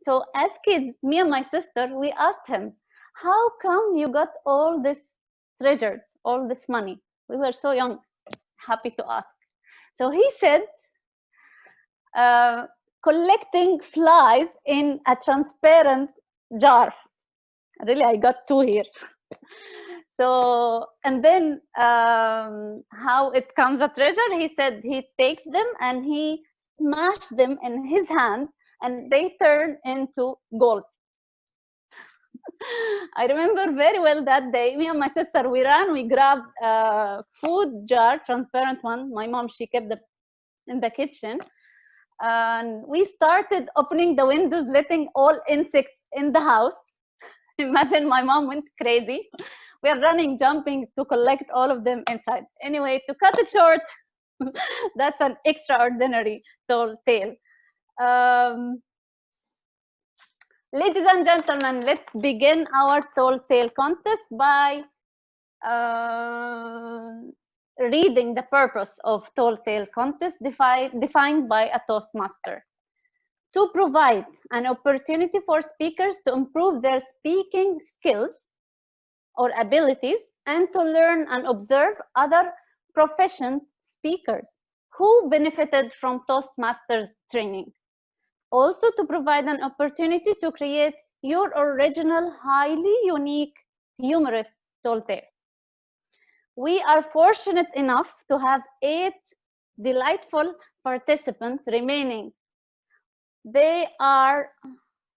So as kids, me and my sister, we asked him, how come you got all this treasure, all this money? We were so young, happy to ask. So he said, collecting flies in a transparent jar. Really, I got two here. So, and then how it comes a treasure, he said he takes them and he smashed them in his hand and they turn into gold. I remember very well that day, me and my sister, we ran, we grabbed a food jar, transparent one. My mom, she kept it in the kitchen. And we started opening the windows, letting all insects in the house. Imagine my mom went crazy. We are running, jumping to collect all of them inside. Anyway, to cut it short, that's an extraordinary tall tale. Ladies and gentlemen, let's begin our tall tale contest by reading the purpose of tall tale contest defined by a Toastmaster. To provide an opportunity for speakers to improve their speaking skills or abilities and to learn and observe other proficient speakers who benefited from Toastmasters training. Also to provide an opportunity to create your original, highly unique, humorous tall tale. We are fortunate enough to have 8 delightful participants remaining. They are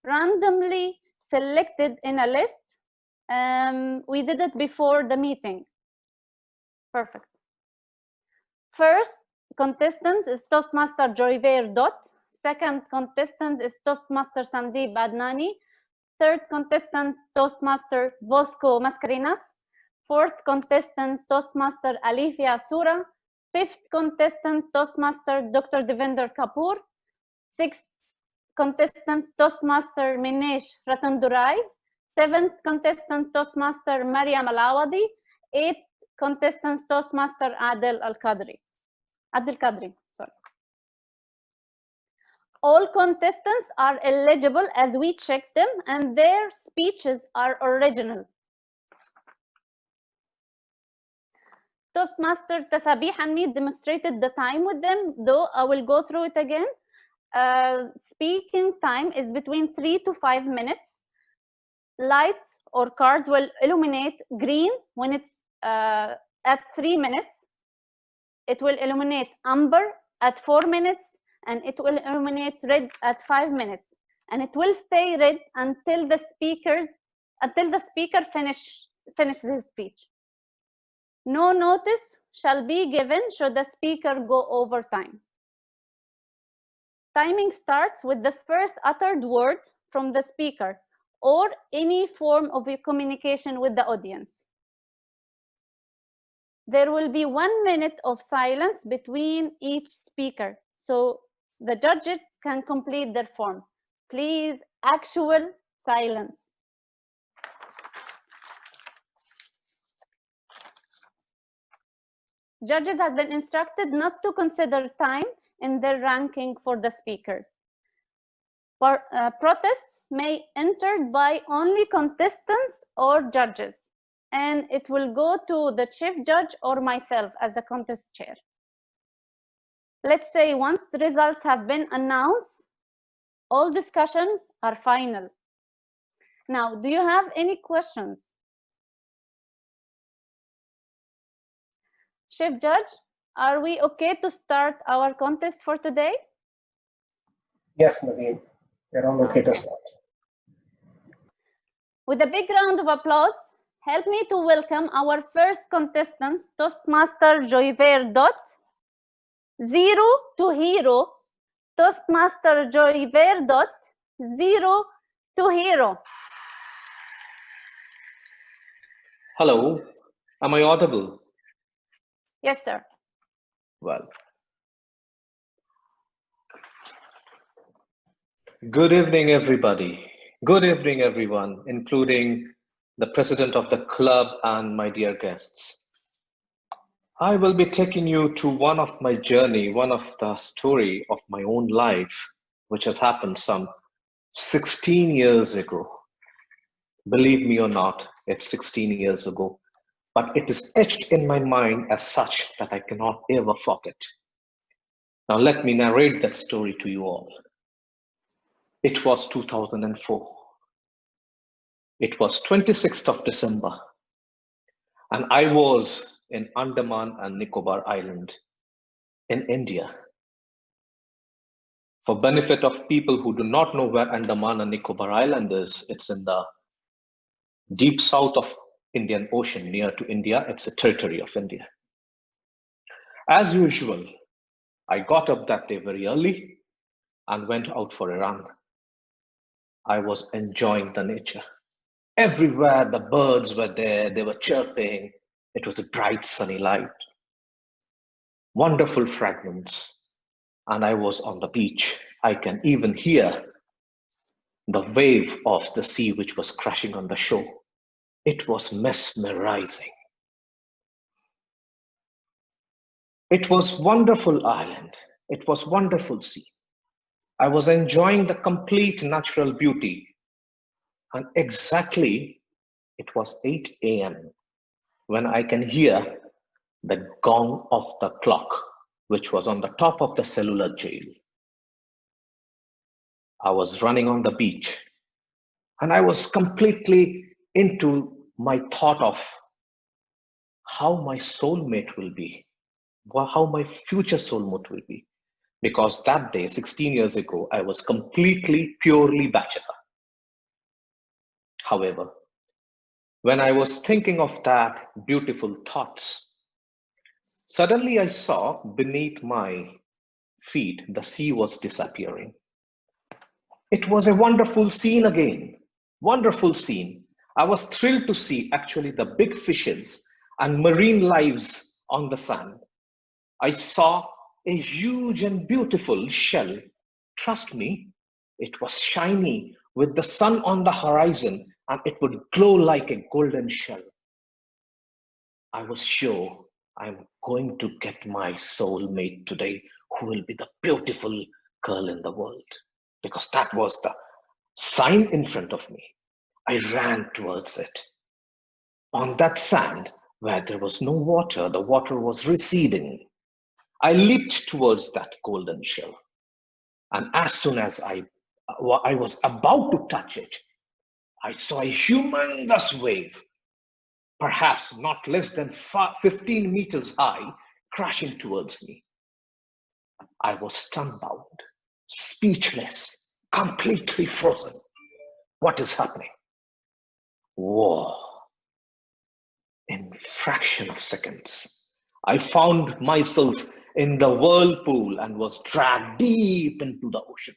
randomly selected in a list. We did it before the meeting. Perfect. First contestant is Toastmaster Joyver Dot. Second contestant is Toastmaster Sandeep Adnani. Third contestant, Toastmaster Bosco Mascarinas. Fourth contestant, Toastmaster Alifia Sura. Fifth contestant, Toastmaster Dr. Devinder Kapoor. Sixth contestant, Toastmaster Minesh Ratandurai. Seventh contestant, Toastmaster Mariam Alawadi. Eighth contestant, Toastmaster Adel Al-Qadri. Adel Qadri, sorry. All contestants are eligible as we check them and their speeches are original. Toastmaster Tasabih and me demonstrated the time with them, though I will go through it again. Speaking time is between 3 to 5 minutes. Lights or cards will illuminate green when it's at 3 minutes. It will illuminate amber at 4 minutes, and it will illuminate red at 5 minutes. And it will stay red until the speaker finishes his speech. No notice shall be given should the speaker go over time. Timing starts with the first uttered word from the speaker or any form of communication with the audience. There will be 1 minute of silence between each speaker, so the judges can complete their form. Please, actual silence. Judges have been instructed not to consider time in their ranking for the speakers. Protests may enter by only contestants or judges, and it will go to the chief judge or myself as a contest chair. Let's say once the results have been announced, all discussions are final. Now, do you have any questions? Chief Judge, are we okay to start our contest for today? Yes, Nadine, we're all okay to start. With a big round of applause, help me to welcome our first contestants, Toastmaster Joyver Dot, 0 to hero, Toastmaster Joyver Dot, 0 to hero. Hello, am I audible? Yes, sir. Well, good evening, everybody. Good evening, everyone, including the president of the club and my dear guests. I will be taking you to one of my journey, one of the story of my own life, which has happened some 16 years ago. Believe me or not, it's 16 years ago, but it is etched in my mind as such that I cannot ever forget. Now let me narrate that story to you all. It was 2004. It was 26th of December, and I was in Andaman and Nicobar Island in India. For benefit of people who do not know where Andaman and Nicobar Island is, it's in the deep south of Indian Ocean, near to India. It's a territory of India. As usual, I got up that day very early and went out for a run. I was enjoying the nature. Everywhere the birds were there, they were chirping. It was a bright sunny light. Wonderful fragments. And I was on the beach. I can even hear the wave of the sea which was crashing on the shore. It was mesmerizing. It was wonderful island. It was wonderful sea. I was enjoying the complete natural beauty. And exactly, it was 8 a.m. when I can hear the gong of the clock, which was on the top of the cellular jail. I was running on the beach and I was completely into my thought of how my soulmate will be, how my future soulmate will be. Because that day, 16 years ago, I was completely, purely bachelor. However, when I was thinking of that beautiful thoughts, suddenly I saw beneath my feet, the sea was disappearing. It was a wonderful scene again, wonderful scene. I was thrilled to see actually the big fishes and marine lives on the sand. I saw a huge and beautiful shell. Trust me, it was shiny with the sun on the horizon and it would glow like a golden shell. I was sure I'm going to get my soulmate today, who will be the beautiful girl in the world, because that was the sign in front of me. I ran towards it. On that sand, where there was no water, the water was receding. I leaped towards that golden shell. And as soon as I was about to touch it, I saw a humongous wave, perhaps not less than 15 meters high, crashing towards me. I was stunbound, speechless, completely frozen. What is happening? Whoa. In fraction of seconds, I found myself in the whirlpool and was dragged deep into the ocean.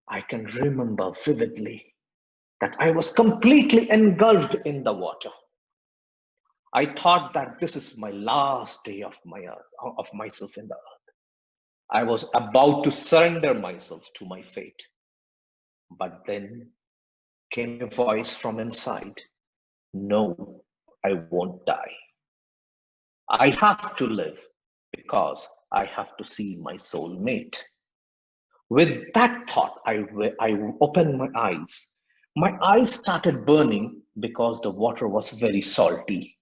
I can remember vividly that I was completely engulfed in the water. I thought that this is my last day of myself in the earth. I was about to surrender myself to my fate. But then came a voice from inside. No, I won't die. I have to live because I have to see my soulmate. With that thought, I opened my eyes. My eyes started burning because the water was very salty.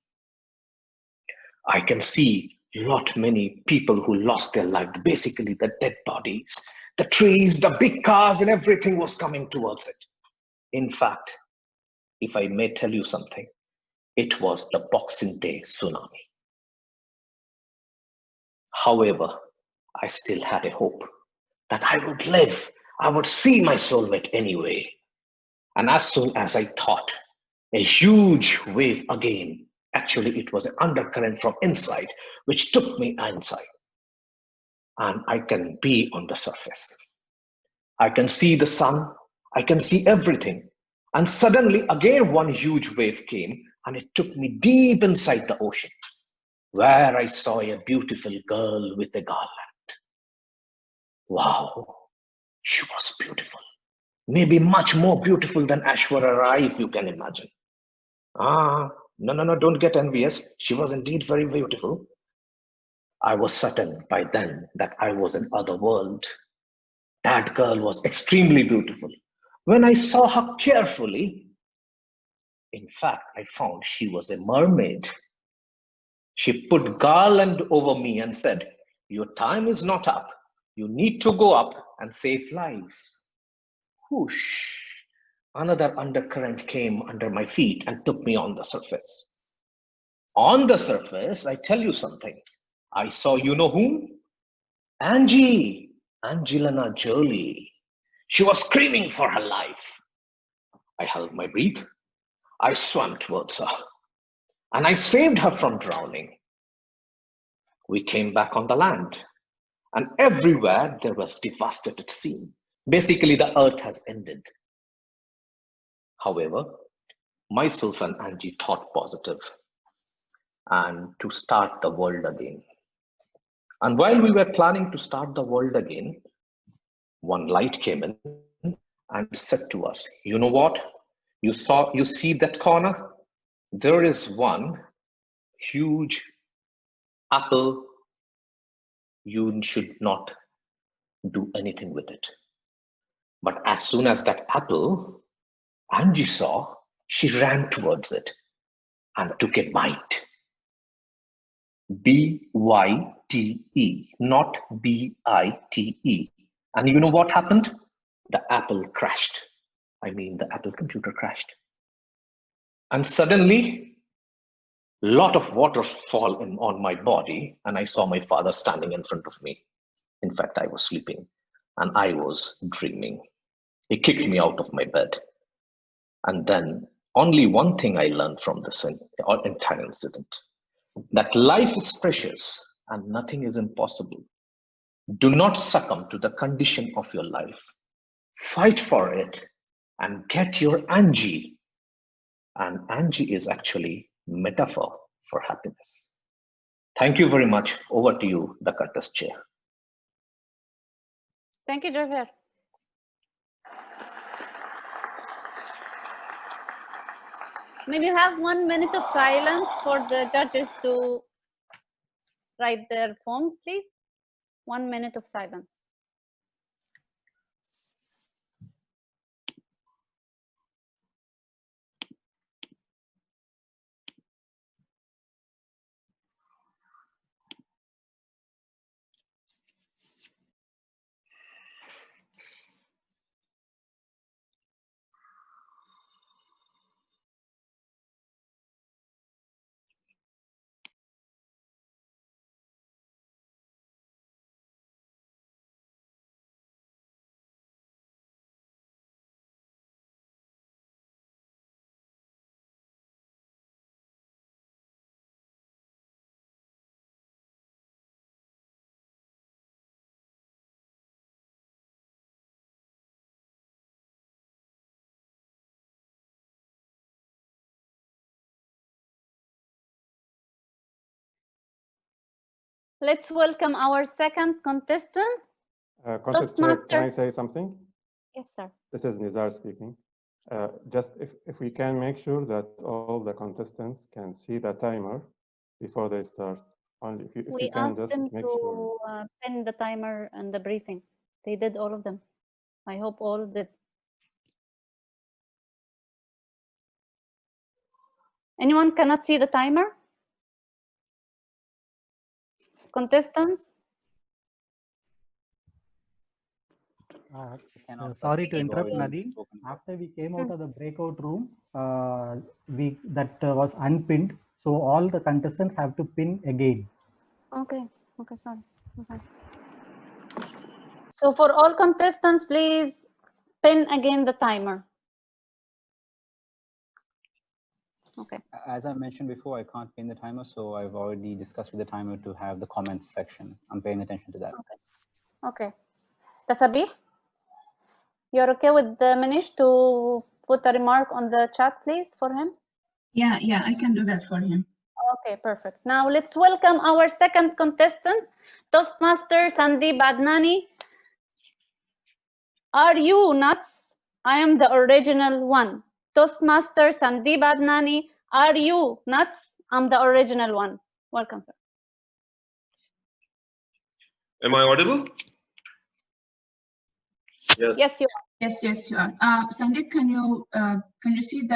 I can see lot many people who lost their life, basically the dead bodies, the trees, the big cars, and everything was coming towards it. In fact, if I may tell you something, it was the Boxing Day tsunami. However, I still had a hope that I would live. I would see my soulmate anyway. And as soon as I thought, a huge wave again, actually it was an undercurrent from inside, which took me inside. And I can be on the surface. I can see the sun, I can see everything. And suddenly again one huge wave came and it took me deep inside the ocean, where I saw a beautiful girl with a garland. Wow, she was beautiful. Maybe much more beautiful than Aishwarya Rai, if you can imagine. No, don't get envious. She was indeed very beautiful. I was certain by then that I was in other world. That girl was extremely beautiful. When I saw her carefully, in fact, I found she was a mermaid. She put garland over me and said, "Your time is not up. You need to go up and save lives." Whoosh! Another undercurrent came under my feet and took me on the surface. On the surface, I tell you something. I saw you know whom? Angelina Jolie. She was screaming for her life. I held my breath. I swam towards her and I saved her from drowning. We came back on the land and everywhere there was devastated scene. Basically, the earth has ended. However, myself and Angie thought positive and to start the world again. And while we were planning to start the world again, one light came in and said to us, "You know what? You see that corner? There is one huge apple. You should not do anything with it." But as soon as that apple Angie saw, she ran towards it and took a bite. B-Y-T-E, not B-I-T-E. And you know what happened? The apple crashed. The Apple computer crashed. And suddenly, a lot of water fall on my body, and I saw my father standing in front of me. In fact, I was sleeping, and I was dreaming. He kicked me out of my bed. And then only one thing I learned from this entire incident, that life is precious and nothing is impossible. Do not succumb to the condition of your life. Fight for it and get your Angie. And Angie is actually metaphor for happiness. Thank you very much. Over to you, the contest chair. Thank you, Javier. Maybe you have 1 minute of silence for the judges to write their poems, please. 1 minute of silence. Let's welcome our second contestant. Contest chair, can I say something? Yes, sir. This is Nizar speaking. Just if we can make sure that all the contestants can see the timer before they start. Only if We you can asked just them make to sure. pin the timer and the briefing. They did all of them. I hope all did. Anyone cannot see the timer? Contestants? Sorry to interrupt, Nadine. After we came out of the breakout room, that was unpinned. So all the contestants have to pin again. Okay. Okay, sorry. Okay. So for all contestants, please pin again the timer. Okay. As I mentioned before, I can't pin the timer, so I've already discussed with the timer to have the comments section. I'm paying attention to that. Okay. Tasabih, you're okay with the Manish to put a remark on the chat, please, for him? Yeah, I can do that for him. Okay, perfect. Now let's welcome our second contestant, Toastmaster Sandeep Adnani. Are you nuts? I am the original one. Toastmaster Sandeep Adnani, are you nuts? I'm the original one. Welcome, sir. Am I audible? Yes. Yes, you are. Yes, you are. Sandeep, can you see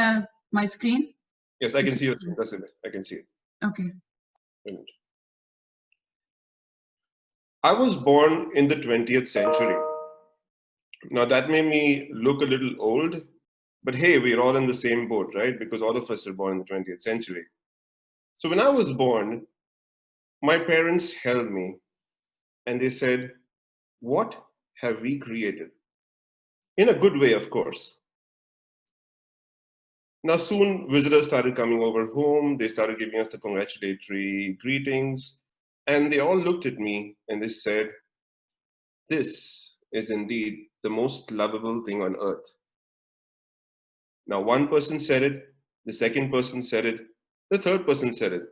my screen? Yes, I can see your screen. That's it. I can see it. Okay. I was born in the 20th century. Now that made me look a little old, but hey, we're all in the same boat, right? Because all of us are born in the 20th century. So when I was born, my parents held me and they said, "What have we created?" In a good way, of course. Now soon visitors started coming over home. They started giving us the congratulatory greetings. And they all looked at me and they said, "This is indeed the most lovable thing on earth." Now one person said it, the second person said it, the third person said it.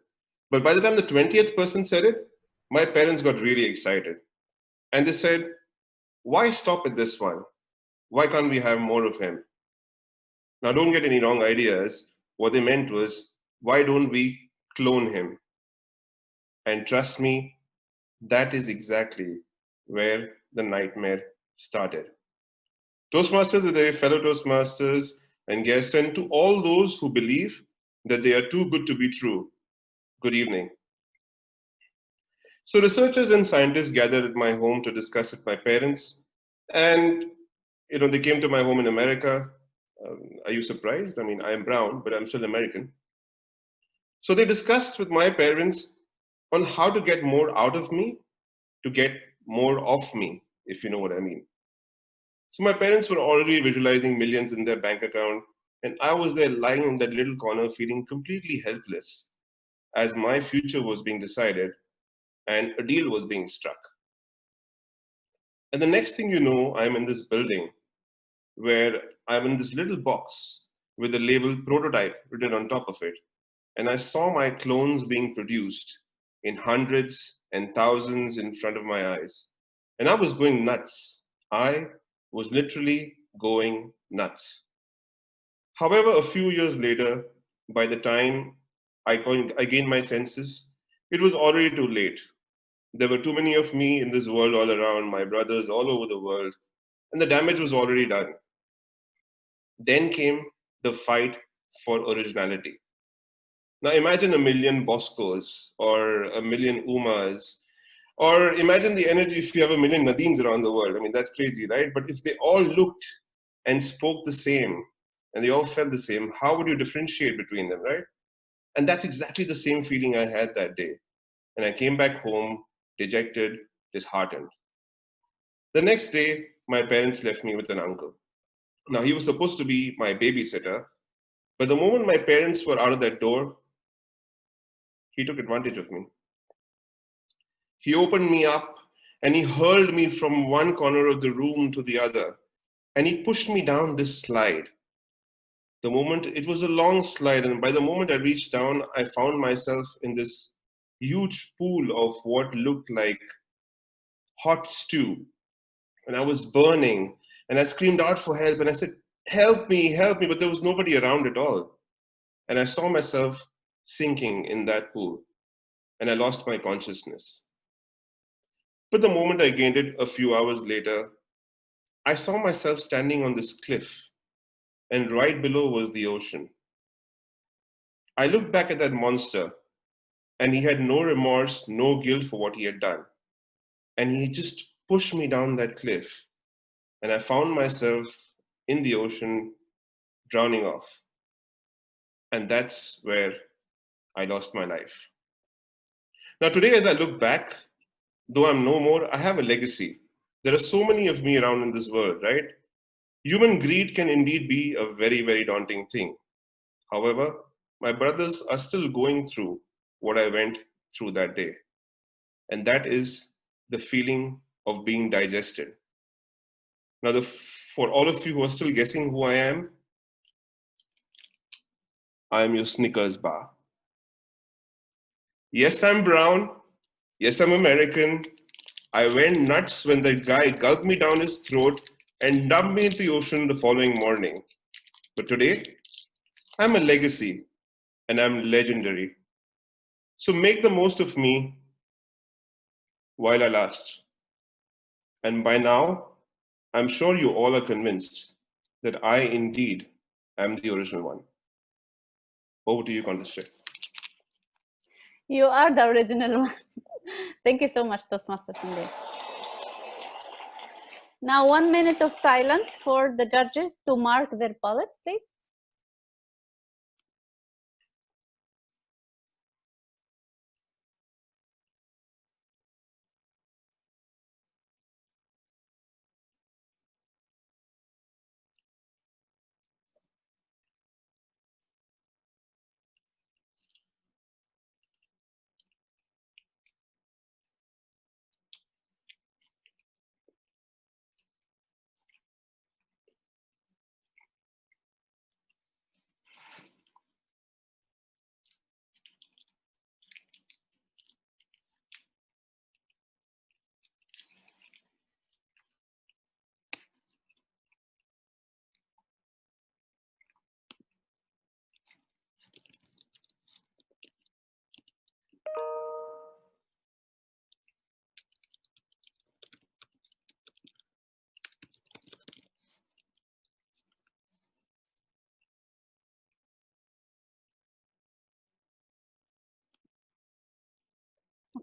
But by the time the 20th person said it, my parents got really excited. And they said, "Why stop at this one? Why can't we have more of him?" Now, don't get any wrong ideas. What they meant was, why don't we clone him? And trust me, that is exactly where the nightmare started. Toastmasters today, fellow Toastmasters and guests, and to all those who believe that they are too good to be true, good evening. So researchers and scientists gathered at my home to discuss with my parents. And they came to my home in America. Are you surprised? I mean, I am brown, but I'm still American. So they discussed with my parents on how to get more out of me, to get more of me, if you know what I mean. So my parents were already visualizing millions in their bank account, and I was there lying in that little corner feeling completely helpless as my future was being decided and a deal was being struck. And the next thing you know, I'm in this building where I'm in this little box with the label prototype written on top of it. And I saw my clones being produced in hundreds and thousands in front of my eyes. And I was going nuts. I was literally going nuts. However, a few years later, by the time I gained my senses, it was already too late. There were too many of me in this world all around, my brothers all over the world, and the damage was already done. Then came the fight for originality. Now imagine a million Boscos or a million Umas, or imagine the energy if you have a million Nadines around the world. I mean, that's crazy, right? But if they all looked and spoke the same and they all felt the same, how would you differentiate between them, right? And that's exactly the same feeling I had that day. And I came back home, dejected, disheartened. The next day, my parents left me with an uncle. Now, he was supposed to be my babysitter, but the moment my parents were out of that door, he took advantage of me. He opened me up and he hurled me from one corner of the room to the other. And he pushed me down this slide. It was a long slide, and by the moment I reached down, I found myself in this huge pool of what looked like hot stew. And I was burning, and I screamed out for help, and I said, help me, but there was nobody around at all. And I saw myself sinking in that pool, and I lost my consciousness. But the moment I gained it a few hours later, I saw myself standing on this cliff, and right below was the ocean. I looked back at that monster, and he had no remorse, no guilt for what he had done. And he just pushed me down that cliff, and I found myself in the ocean, drowning off. And that's where I lost my life. Now, today, as I look back, though I'm no more, I have a legacy. There are so many of me around in this world, right? Human greed can indeed be a very, very daunting thing. However, my brothers are still going through what I went through that day. And that is the feeling of being digested. Now, for all of you who are still guessing who I am your Snickers bar. Yes, I'm brown. Yes, I'm American. I went nuts when that guy gulped me down his throat and dumped me into the ocean the following morning. But today, I'm a legacy and I'm legendary. So make the most of me while I last. And by now, I'm sure you all are convinced that I indeed am the original one. Over to you, contestant. You are the original one. Thank you so much, Toastmasters indeed. Now 1 minute of silence for the judges to mark their ballots, please.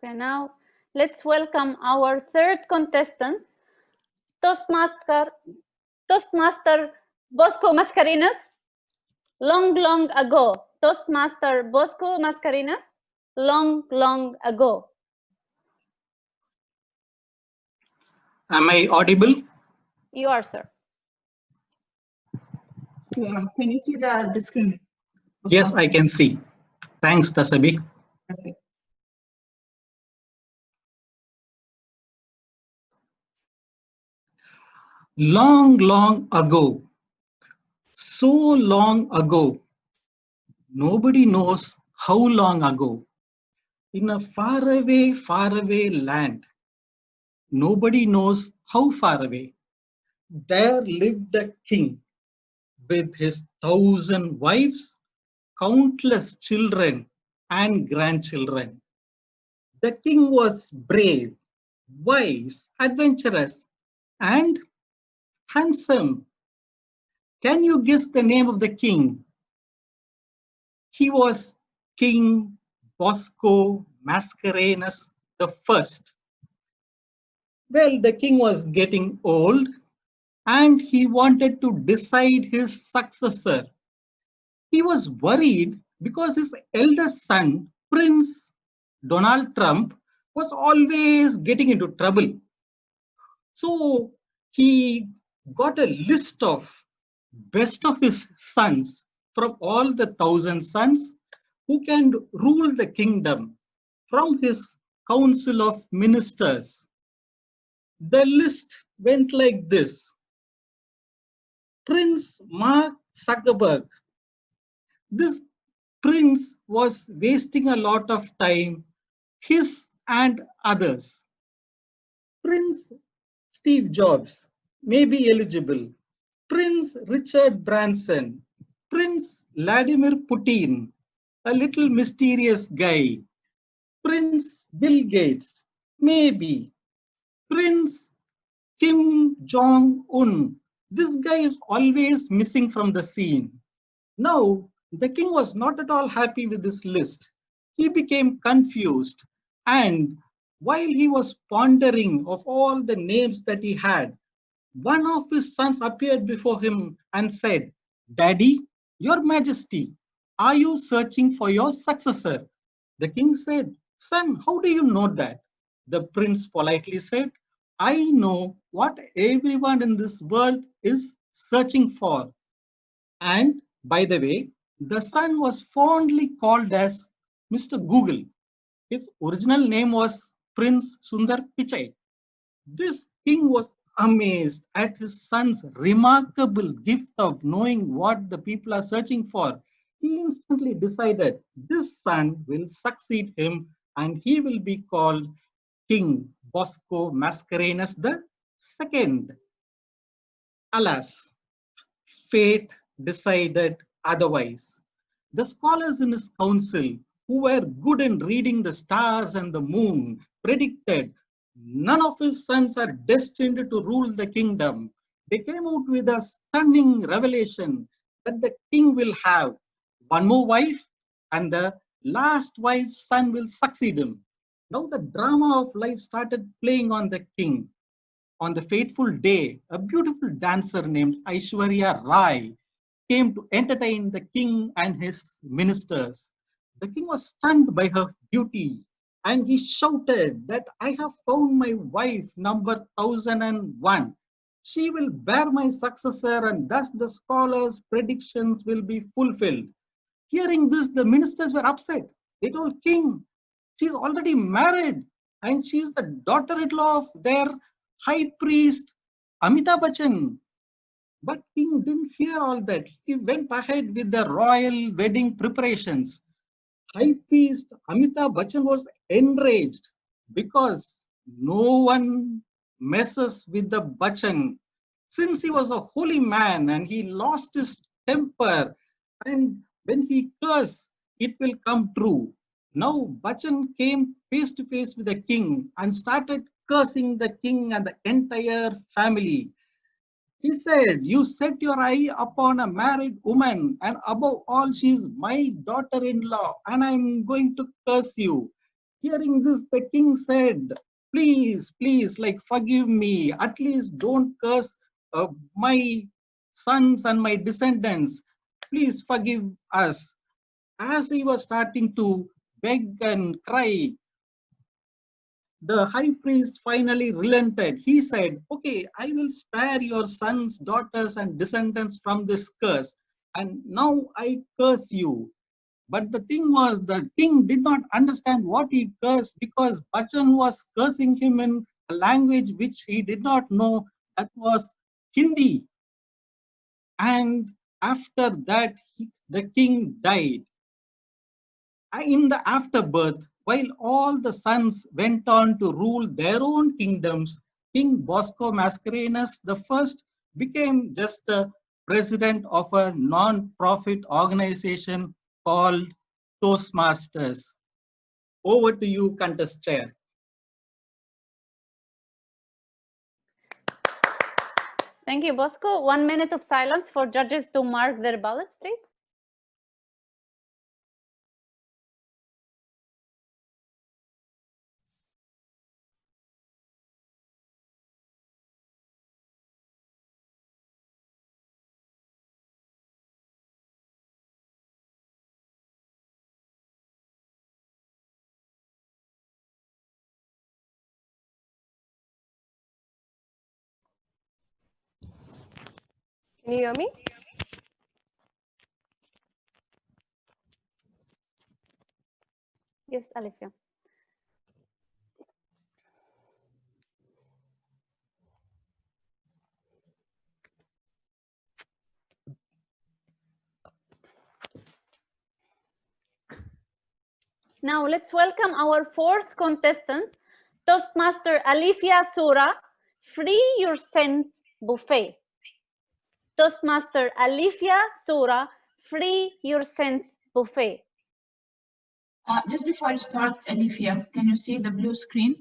Okay, now let's welcome our third contestant, Toastmaster Bosco Mascarenas. Long ago. Toastmaster Bosco Mascarenas. Long ago. Am I audible? You are, sir. Yeah, can you see the screen? Yes, I can see. Thanks, Tasabi. Perfect. Long ago, so long ago, nobody knows how long ago, in a faraway land, nobody knows how far away, there lived a king with his 1,000 wives, countless children and grandchildren. The king was brave, wise, adventurous, and handsome. Can you guess the name of the king? He was King Bosco Mascarenas the First. Well, the king was getting old and he wanted to decide his successor. He was worried because his eldest son, Prince Donald Trump, was always getting into trouble. So he got a list of best of his sons from all the 1,000 sons who can rule the kingdom from his council of ministers. The list went like this. Prince Mark Zuckerberg. This prince was wasting a lot of time, his and others. Prince Steve Jobs may be eligible. Prince Richard Branson, Prince Vladimir Putin, a little mysterious guy. Prince Bill Gates, maybe. Prince Kim Jong-un. This guy is always missing from the scene. Now, the king was not at all happy with this list. He became confused, and while he was pondering of all the names that he had, one of his sons appeared before him and said, "Daddy, your majesty, are you searching for your successor?" The king said, "Son, how do you know that?" The prince politely said, "I know what everyone in this world is searching for." And by the way, the son was fondly called as Mr. Google. His original name was Prince Sundar Pichai. This king was amazed at his son's remarkable gift of knowing what the people are searching for. He instantly decided this son will succeed him and he will be called King Bosco Mascarenas the Second. Alas, fate decided otherwise. The scholars in his council, who were good in reading the stars and the moon, predicted none of his sons are destined to rule the kingdom. they came out with a stunning revelation that the king will have one more wife and the last wife's son will succeed him. Now the drama of life started playing on the king. On the fateful day, a beautiful dancer named Aishwarya Rai came to entertain the king and his ministers. The king was stunned by her beauty and he shouted that I have found my wife number 1001. She will bear my successor and thus the scholars' predictions will be fulfilled. Hearing this, the ministers were upset. They told king, she's already married and she's the daughter-in-law of their high priest Amitabh Bachchan. But king didn't hear all that. He went ahead with the royal wedding preparations. High priest Amitabh Bachchan was enraged because no one messes with the Bachchan. Since he was a holy man and he lost his temper, and when he cursed, it will come true. Now Bachchan came face to face with the king and started cursing the king and the entire family. He said, you set your eye upon a married woman and above all she is my daughter-in-law and I'm going to curse you. Hearing this, the king said, please, please, like forgive me. At least don't curse my sons and my descendants. Please forgive us. As he was starting to beg and cry, the high priest finally relented. He said, okay, I will spare your sons, daughters, and descendants from this curse. And now I curse you. But the thing was, the king did not understand what he cursed because Bachchan was cursing him in a language which he did not know, that was Hindi. And after that, the king died. In the afterbirth, while all the sons went on to rule their own kingdoms, King Bosco Mascarenhas I became just the president of a non-profit organization called Toastmasters. Over to you, contest chair. Thank you, Bosco. 1 minute of silence for judges to mark their ballots, please. Can you hear me? Yes, Alifia. Now let's welcome our fourth contestant, Toastmaster Alifia Sura, Free Your Sense Buffet. Toastmaster Alifia Sura, Free Your Sense Buffet. Just before I start, Alifia, can you see the blue screen?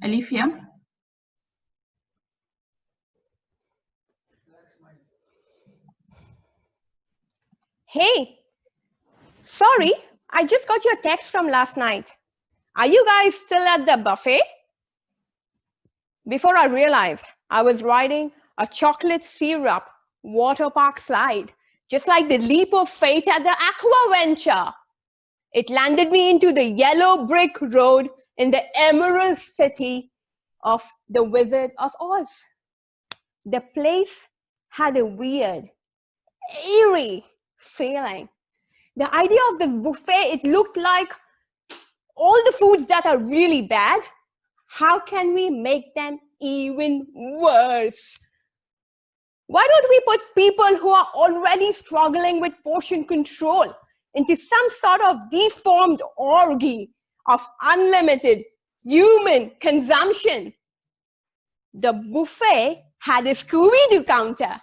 Alifia? Hey, sorry, I just got your text from last night. Are you guys still at the buffet? Before I realized, I was riding a chocolate syrup water park slide, just like the leap of faith at the Aquaventure. It landed me into the yellow brick road in the Emerald City of the Wizard of Oz. The place had a weird, eerie feeling. The idea of this buffet, it looked like all the foods that are really bad, how can we make them even worse? Why don't we put people who are already struggling with portion control into some sort of deformed orgy of unlimited human consumption? The buffet had a Scooby-Doo counter.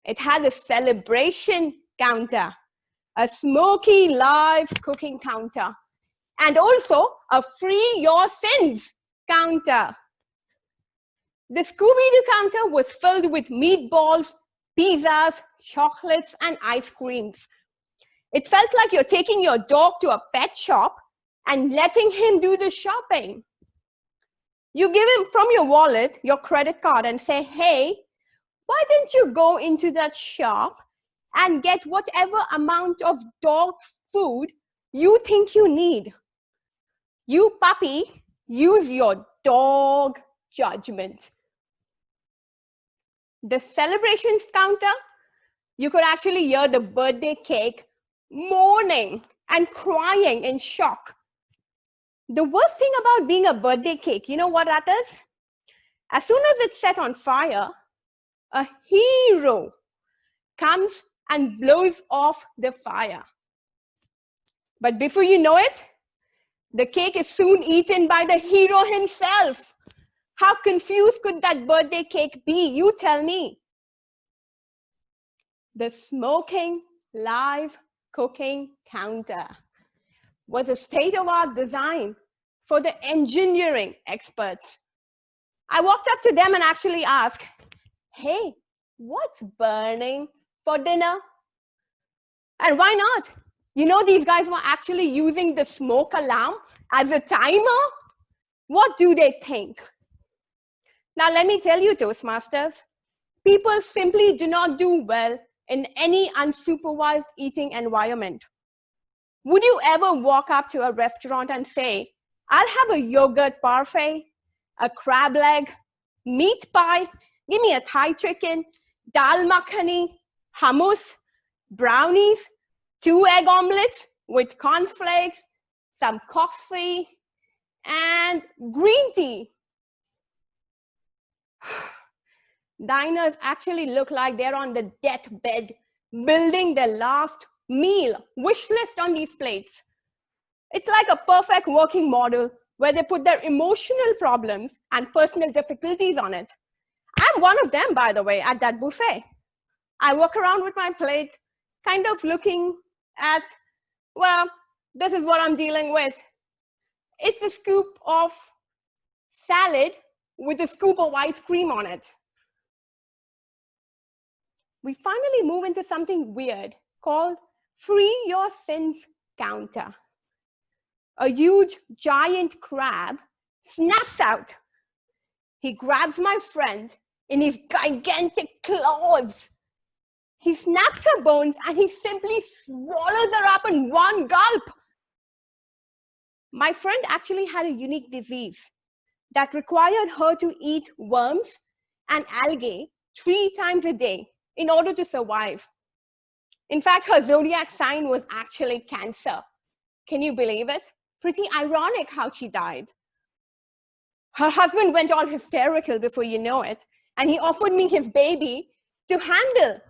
It had a celebration counter, a smoky live cooking counter, and also a free your sins counter. The Scooby-Doo counter was filled with meatballs, pizzas, chocolates, and ice creams. It felt like you're taking your dog to a pet shop and letting him do the shopping. You give him from your wallet your credit card and say, hey, why don't you go into that shop and get whatever amount of dog food you think you need. You puppy, use your dog judgment. The celebrations counter, you could actually hear the birthday cake mourning and crying in shock. The worst thing about being a birthday cake, you know what that is? As soon as it's set on fire, a hero comes and blows off the fire. But before you know it, the cake is soon eaten by the hero himself. How confused could that birthday cake be? You tell me. The smoking live cooking counter was a state-of-the-art design for the engineering experts. I walked up to them and actually asked, hey, what's burning for dinner? And why not? You know, these guys were actually using the smoke alarm as a timer. What do they think? Now, let me tell you, Toastmasters, people simply do not do well in any unsupervised eating environment. Would you ever walk up to a restaurant and say, I'll have a yogurt parfait, a crab leg, meat pie, give me a Thai chicken, dal makhani, hummus, brownies, 2 egg omelets with cornflakes, some coffee, and green tea? Diners actually look like they're on the deathbed, building their last meal wish list on these plates. It's like a perfect working model where they put their emotional problems and personal difficulties on it. I'm one of them, by the way, at that buffet. I walk around with my plate, kind of looking at, well, this is what I'm dealing with. It's a scoop of salad with a scoop of ice cream on it. We finally move into something weird called Free Your Sins Counter. A huge, giant crab snaps out. He grabs my friend in his gigantic claws. He snaps her bones and he simply swallows her up in one gulp. My friend actually had a unique disease that required her to eat worms and algae 3 times a day in order to survive. In fact, her zodiac sign was actually Cancer. Can you believe it? Pretty ironic how she died. Her husband went all hysterical before you know it, and he offered me his baby to handle.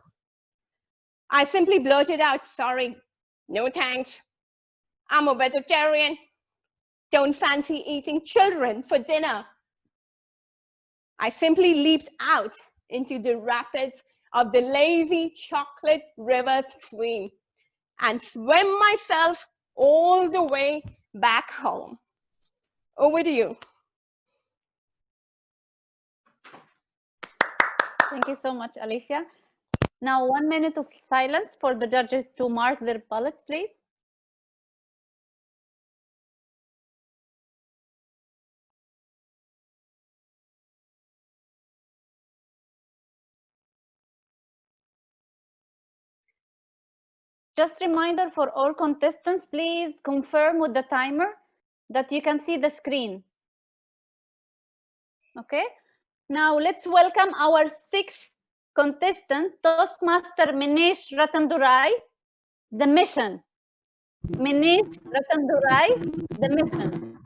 I simply blurted out, sorry, no thanks. I'm a vegetarian. Don't fancy eating children for dinner. I simply leaped out into the rapids of the lazy chocolate river stream and swam myself all the way back home. Over to you. Thank you so much, Alicia. Now 1 minute of silence for the judges to mark their ballots, please. Just reminder for all contestants, please confirm with the timer that you can see the screen. Okay, now let's welcome our 6th contestant, Toastmaster Ramesh Ratandurai, the mission. Ramesh Ratandurai, the mission.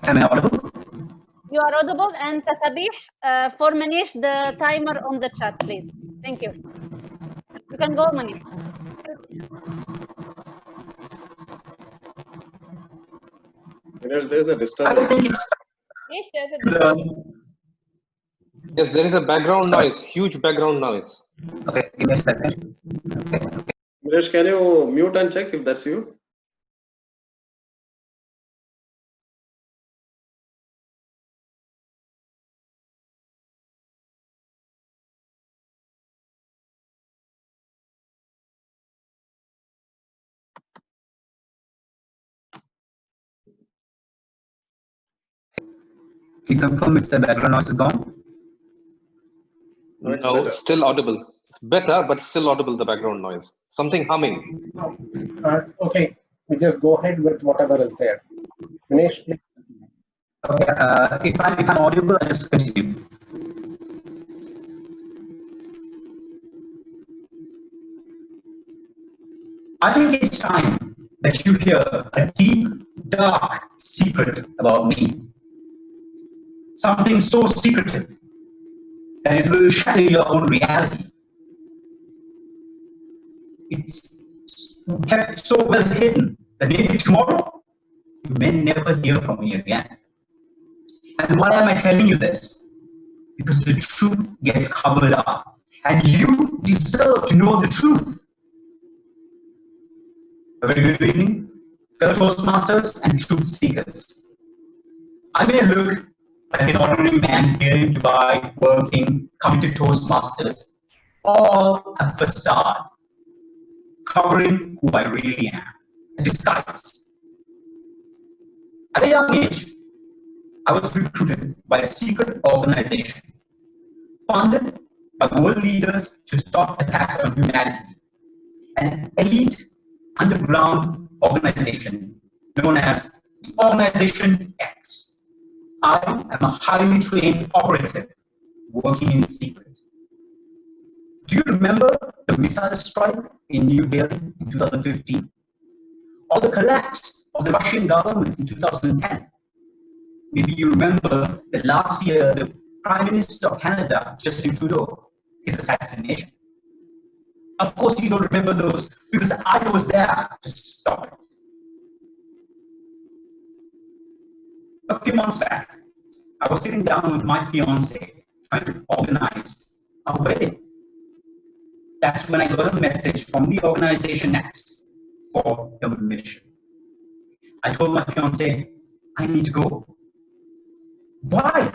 Am I audible? You are audible, and Tasabih, for Manish, the timer on the chat, please. Thank you. You can go, Manish. There's a disturbance. Yes, there's a disturbance. Yes, there is a background noise, huge background noise. Okay, give me a second. Okay. Ramesh, can you mute and check if that's you? Can you confirm if the background noise is gone? No, still audible. It's better, but still audible, the background noise. Something humming. Okay, we just go ahead with whatever is there. Finish, please. Okay, if I'm audible, I'll just continue. I think it's time that you hear a deep, dark secret about me. Something so secretive that it will shatter your own reality. It's kept so well hidden that maybe tomorrow you may never hear from me again. And why am I telling you this? Because the truth gets covered up, and you deserve to know the truth. A very good evening, fellow Toastmasters and truth seekers. I may look like an ordinary man here in Dubai, working, coming to Toastmasters, all a facade, covering who I really am, a disguise. At a young age, I was recruited by a secret organization, funded by world leaders to stop attacks on humanity, an elite underground organization known as the Organization X. I am a highly trained operative working in secret. Do you remember the missile strike in New Delhi in 2015? Or the collapse of the Russian government in 2010? Maybe you remember that last year the Prime Minister of Canada, Justin Trudeau, his assassination. Of course you don't remember those because I was there to stop it. A few months back, I was sitting down with my fiance trying to organize a wedding. That's when I got a message from the organization X for the mission. I told my fiance, I need to go. Why?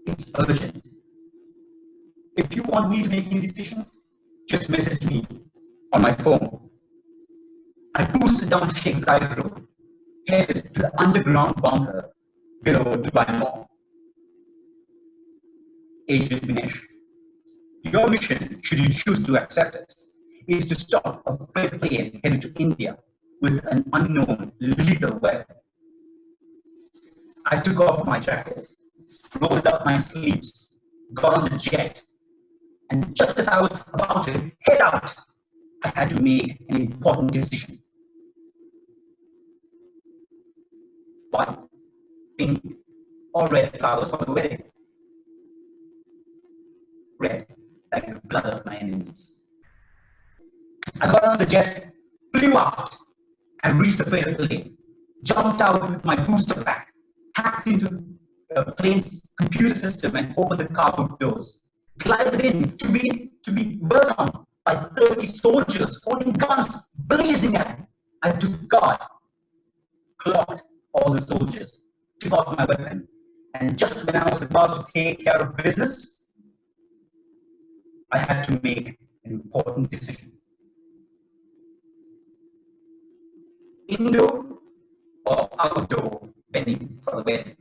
It's urgent. If you want me to make any decisions, just message me on my phone. I boosted down Sheikh Zayed Road, headed to the underground bunker below Dubai Mall. Agent Dinesh, your mission, should you choose to accept it, is to stop a freight plane headed to India with an unknown lethal weapon. I took off my jacket, rolled up my sleeves, got on the jet, and just as I was about to head out, I had to make an important decision. White, pink, or red flowers for the wedding? Red, like the blood of my enemies. I got on the jet, flew out, and reached the freight plane, jumped out with my booster pack, hacked into the plane's computer system and opened the cargo doors, glided in to be welcomed by 30 soldiers holding guns, blazing at me. I took guard, clocked all the soldiers, took out my weapon, and just when I was about to take care of business, I had to make an important decision. Indoor or outdoor wedding for the wedding?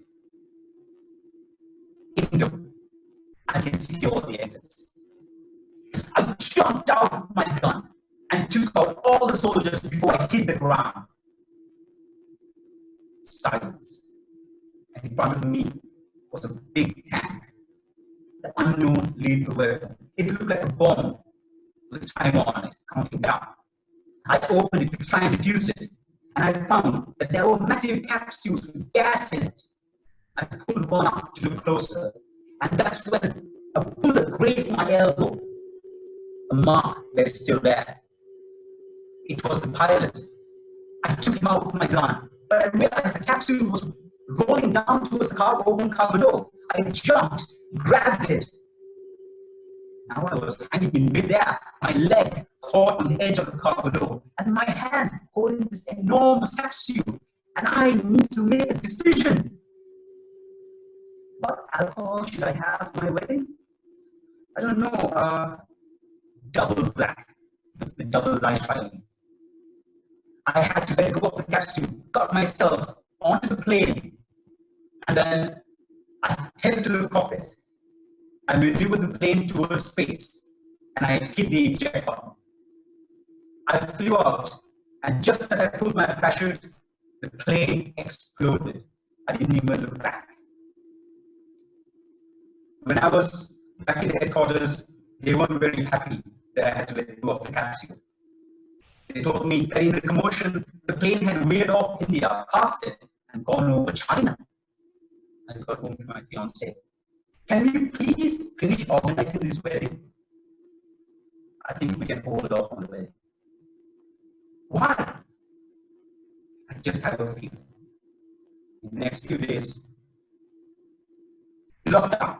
Indoor. I can secure the exits. I jumped out with my gun and took out all the soldiers before I hit the ground. Silence. And in front of me was a big tank. The unknown lethal weapon. It looked like a bomb with a timer on it, counting down. I opened it to try and defuse it, and I found that there were massive capsules with gas in it. I pulled one up to look closer, and that's when a bullet grazed my elbow. A mark that is still there. It was the pilot. I took him out with my gun, but I realized the capsule was rolling down towards the open cargo door. I jumped, grabbed it. Now I was hanging in midair. My leg caught on the edge of the cargo door, and my hand holding this enormous capsule, and I need to make a decision. What alcohol should I have for my wedding? I don't know. Double black. That's the double life island. I had to let go of the capsule, got myself onto the plane, and then I headed to the cockpit. I maneuvered the plane towards space, and I hit the eject button. I flew out, and just as I pulled my parachute, the plane exploded. I didn't even look back. When I was back in the headquarters, they weren't very happy that I had to let go of the capsule. They told me that in the commotion, the plane had veered off India, past it, and gone over China. I got home to my fiancée. Can you please finish organizing this wedding? I think we can hold off on the wedding. Why? I just have a feeling. In the next few days, lockdown,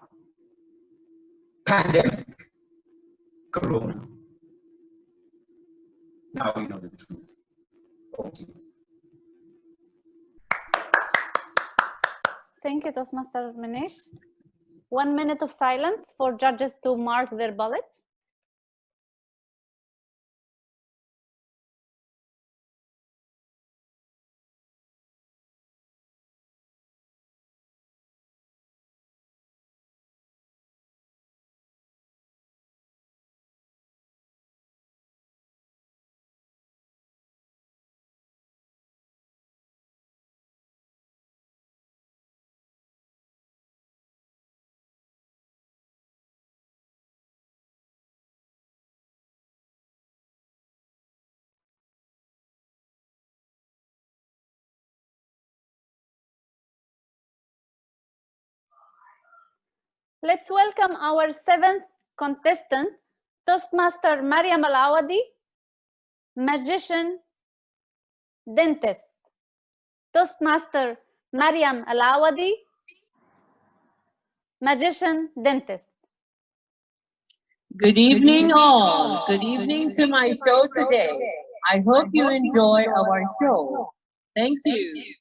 pandemic, corona. Now we know the truth. Okay. Thank you, Toastmaster Ramesh. 1 minute of silence for judges to mark their ballots. Let's welcome our 7th contestant, Toastmaster Mariam Al-Awadi, magician, dentist. Toastmaster Mariam Al-Awadi, magician, dentist. Good evening, all. Good evening to my show today. I hope you enjoy our show. Thank you.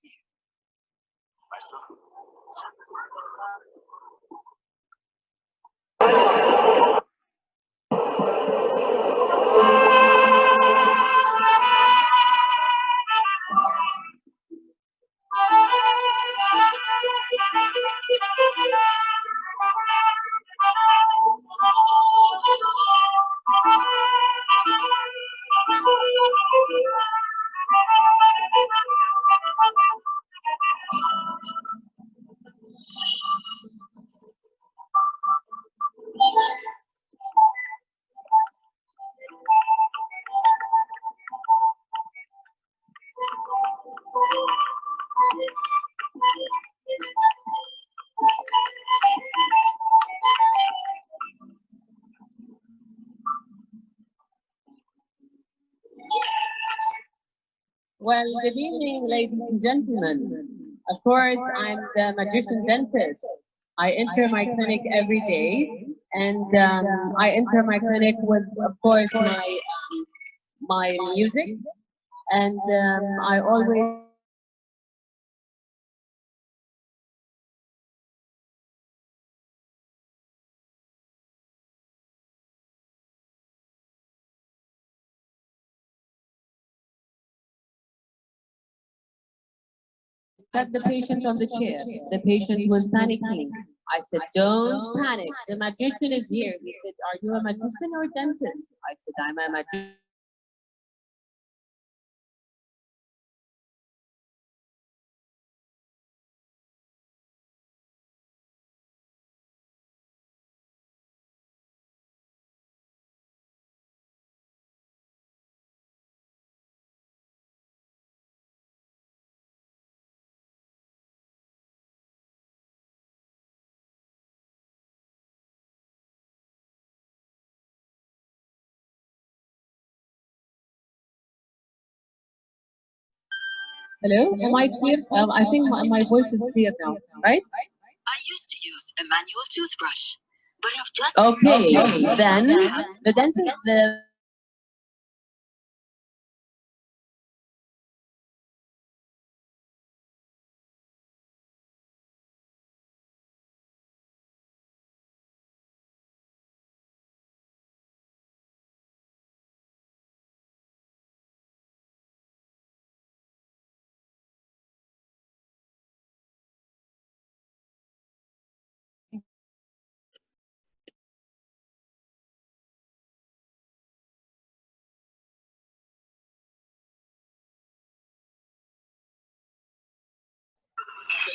Well, good evening, ladies and gentlemen. Of course, I'm the magician dentist. I enter my clinic every day, and I enter my clinic with, of course, my music, and I always set the patient on the chair. The patient was panicking. I said, don't panic. The magician is here. He said, are you a magician or a dentist? I said, I'm a magician. Hello, am I clear? I think my voice is clear now, right? I used to use a manual toothbrush, but I've just Okay, then the dentist,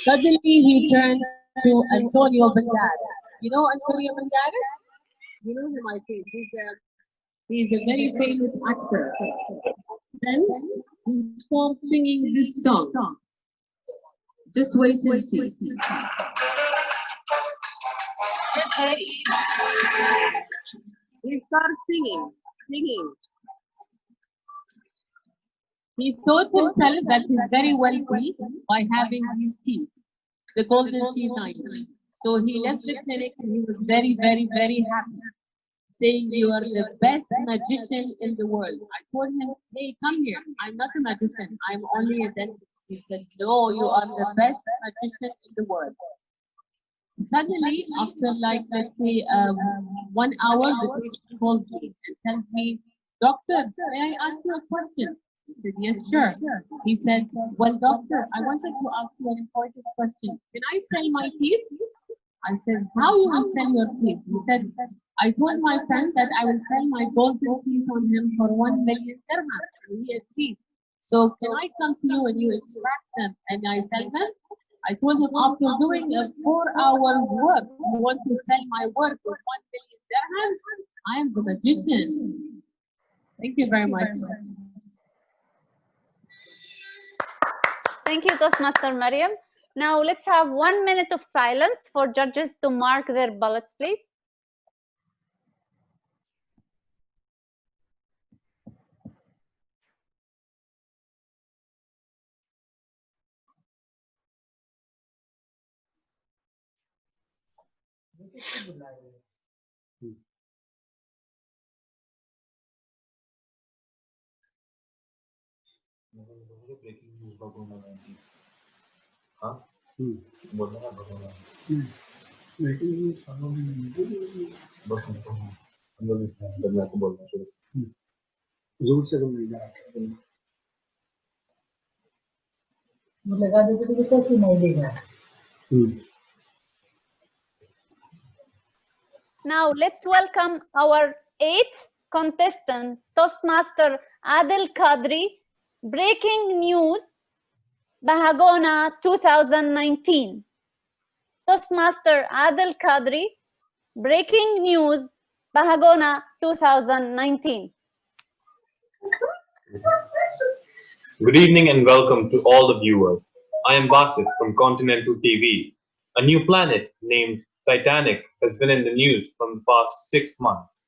Suddenly he turned to Antonio Banderas. You know Antonio Banderas? You know him, I think. He's a very famous actor. Then he started singing this song. Just wait and see. He started singing. He thought himself that he's very wealthy by having these teeth, the golden teeth. So he left the clinic and he was very, very, very happy, saying, "You are the best magician in the world." I told him, "Hey, come here. I'm not a magician. I'm only a dentist." He said, "No, you are the best magician in the world." Suddenly, after like, let's say, 1 hour, the patient calls me and tells me, "Doctor, may I ask you a question?" I said, "Yes, sure." He said, "Well, doctor, I wanted to ask you an important question. Can I sell my teeth?" I said, "How you will sell your teeth?" He said, "I told my friend that I will sell my golden teeth on him for 1 million dirhams." And he agreed. "So can I come to you and you extract them and I sell them?" I told him, "After doing a 4 hours work, you want to sell my work for 1 million dirhams? I am the magician." Thank you very much. Thank you, Toastmaster Mariam. Now let's have 1 minute of silence for judges to mark their ballots, please. Now let's welcome our 8th contestant, Toastmaster Adil Qadri. Breaking news, Bahagona 2019. Toastmaster Adil Qadri, breaking news, Bahagona 2019. Good evening and welcome to all the viewers. I am Basit from Continental TV. A new planet named Titanic has been in the news from the past 6 months.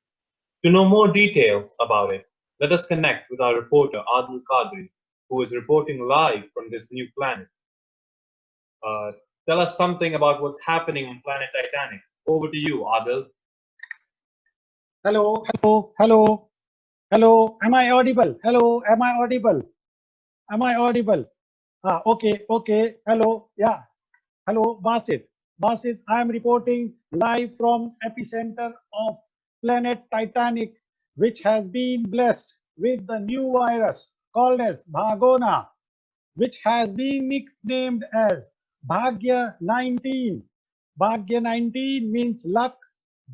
To know more details about it, let us connect with our reporter Adil Qadri, who is reporting live from this new planet. Tell us something about what's happening on planet Titanic. Over to you, Adil. Hello, hello, hello, hello. Am I audible? Hello, am I audible? Am I audible? Okay, okay. Hello, yeah. Hello, Basit. Basit, I am reporting live from epicenter of planet Titanic, which has been blessed with the new virus called as Bhagona, which has been nicknamed as Bhagya 19. Bhagya 19 means luck.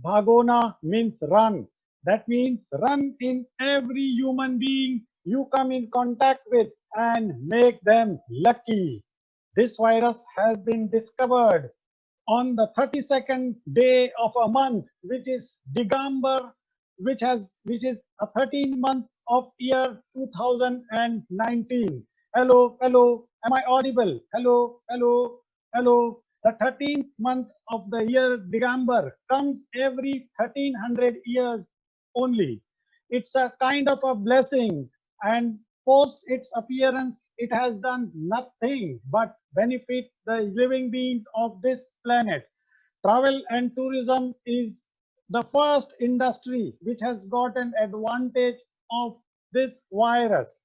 Bhagona means run. That means run in every human being you come in contact with and make them lucky. This virus has been discovered on the 32nd day of a month, which is Digambar, which is a 13th month of year 2019. Hello, hello, am I audible? Hello, hello, hello. The 13th month of the year Digambar comes every 1300 years only. It's a kind of a blessing, and post its appearance, it has done nothing but benefit the living beings of this planet. Travel and tourism is the first industry which has got an advantage of this virus.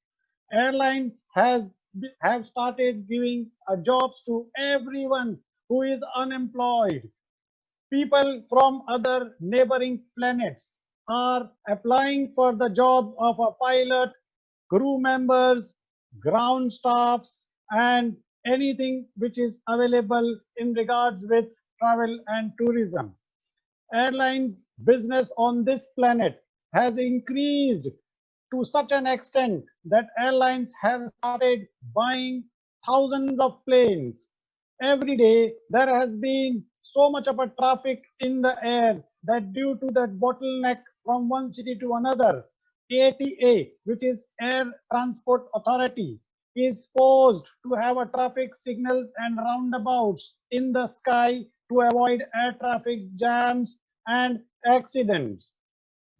Airlines have started giving jobs to everyone who is unemployed. People from other neighboring planets are applying for the job of a pilot, crew members, ground staffs, and anything which is available in regards with travel and tourism. Airlines business on this planet has increased to such an extent that airlines have started buying thousands of planes. every day there has been so much of a traffic in the air that due to that bottleneck from one city to another, ATA, which is Air Transport Authority, is forced to have a traffic signals and roundabouts in the sky to avoid air traffic jams and accidents.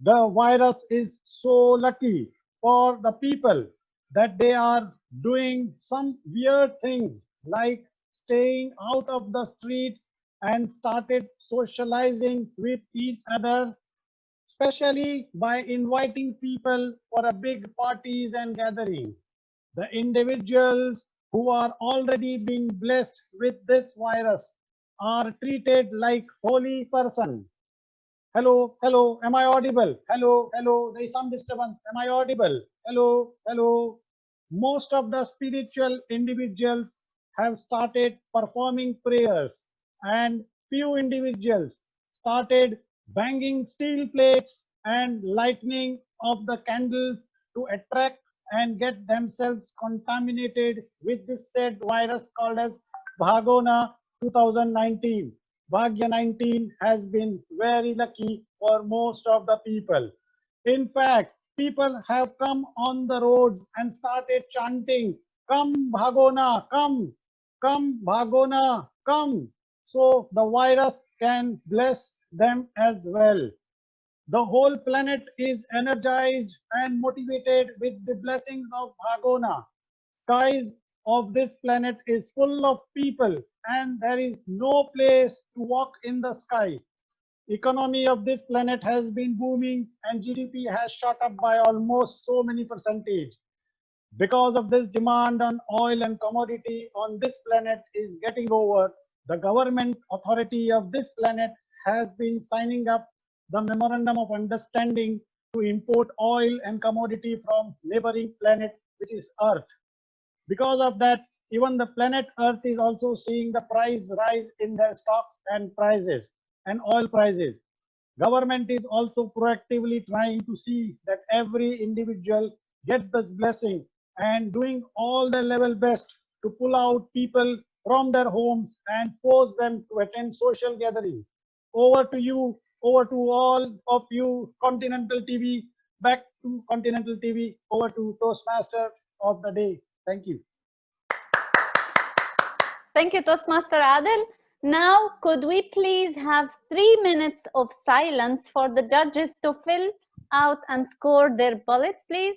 The virus is so lucky for the people that they are doing some weird things like staying out of the street and started socializing with each other, especially by inviting people for a big parties and gatherings. The individuals who are already being blessed with this virus are treated like holy person. Hello, hello, am I audible? Hello, hello, there is some disturbance. Am I audible? Hello, hello. Most of the spiritual individuals have started performing prayers, and few individuals started banging steel plates and lightning of the candles to attract and get themselves contaminated with this said virus called as Bhagona 2019. Bhagya 19 has been very lucky for most of the people. In fact, people have come on the roads and started chanting, "Come Bhagona, come Bhagona, come." So the virus can bless them as well. The whole planet is energized and motivated with the blessings of Bhagona. Skies of this planet is full of people and there is no place to walk in the sky. Economy of this planet has been booming and GDP has shot up by almost so many percentage. Because of this, demand on oil and commodity on this planet is getting over. The government authority of this planet has been signing up the memorandum of understanding to import oil and commodity from neighboring planet, which is Earth. Because of that, even the planet Earth is also seeing the price rise in their stocks and prices and oil prices. Government is also proactively trying to see that every individual gets this blessing and doing all their level best to pull out people from their homes and force them to attend social gatherings. Over to you, over to all of you, Continental TV, back to Continental TV, over to Toastmaster of the day. Thank you. Thank you, Toastmaster Adil. Now, could we please have 3 minutes of silence for the judges to fill out and score their bullets, please?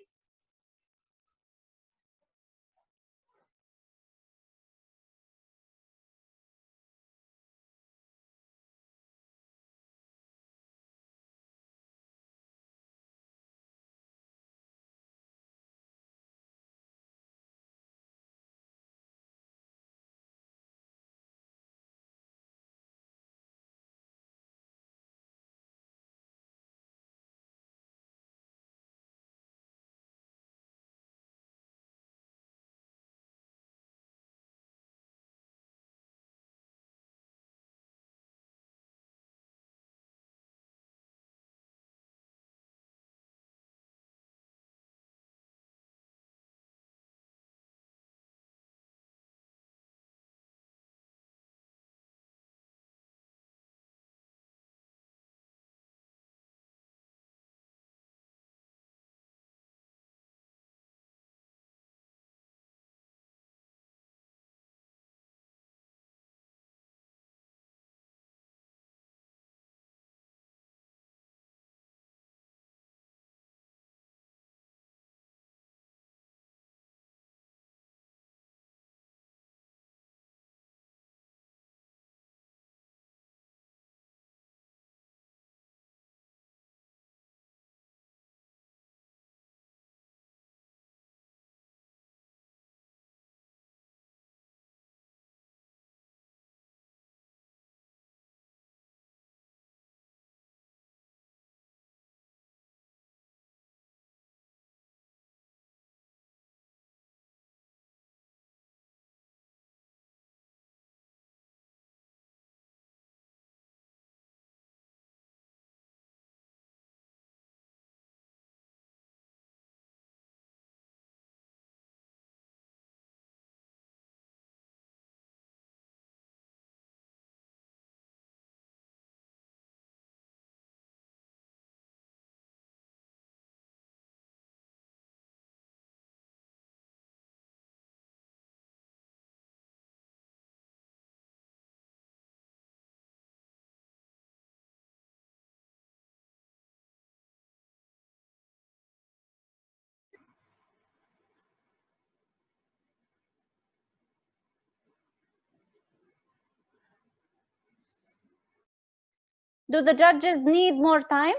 Do the judges need more time?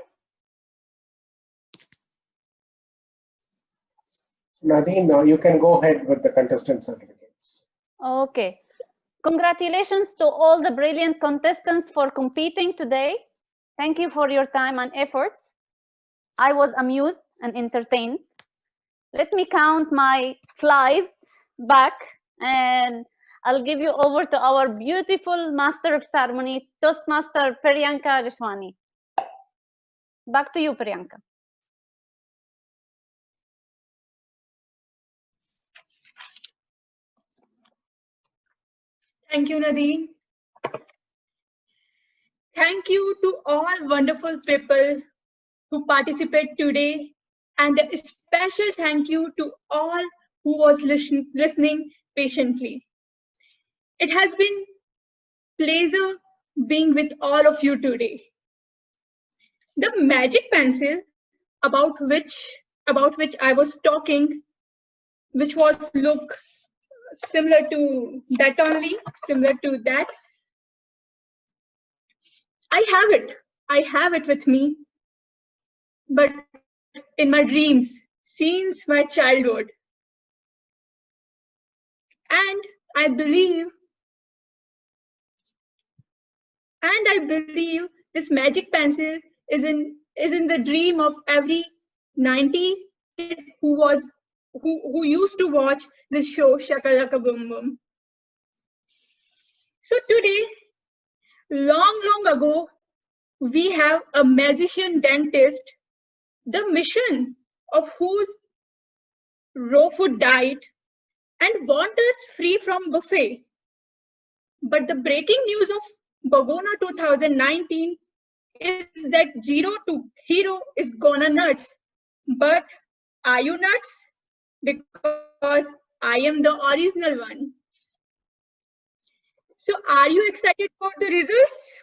Nadine, you can go ahead with the contestant certificates. Okay. Congratulations to all the brilliant contestants for competing today. Thank you for your time and efforts. I was amused and entertained. Let me count my flies back and I'll give you over to our beautiful master of ceremony, Toastmaster Priyanka Jeswani. Back to you, Priyanka. Thank you, Nadine. Thank you to all wonderful people who participate today, and a special thank you to all who was listening patiently. It has been a pleasure being with all of you today. The magic pencil about which I was talking, which was look similar to that only, similar to that. I have it with me, but in my dreams since my childhood. And I believe this magic pencil is in the dream of every 90 kid who used to watch this show Shakalaka Boom Boom. So today, long ago, we have a magician dentist, the mission of whose raw food diet and want us free from buffet. But the breaking news of Bogona 2019 is that zero to hero is gonna nuts. But are you nuts? Because I am the original one. So are you excited for the results?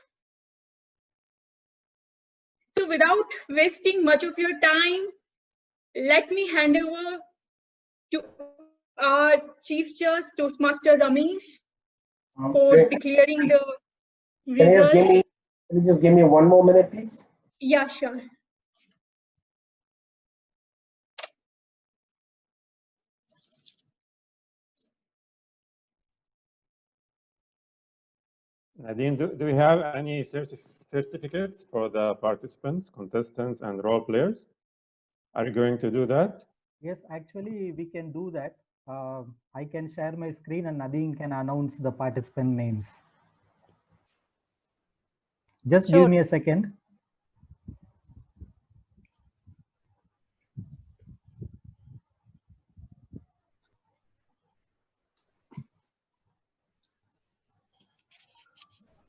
So without wasting much of your time, let me hand over to our Chief Judge, Toastmaster Ramesh, for declaring the results. Can you just give me 1 more minute, please? Yeah, sure. Nadine, do we have any certificates for the participants, contestants, and role players? Are you going to do that? Yes, actually, we can do that. I can share my screen and Nadine can announce the participant names. Just Sure. give me a second.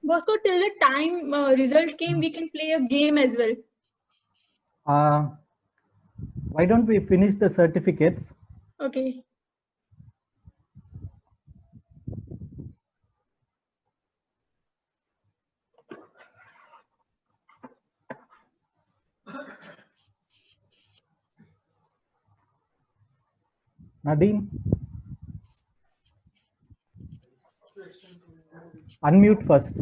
Bosco, till the time result came, we can play a game as well. Why don't we finish the certificates? Okay. Nadine? Unmute first.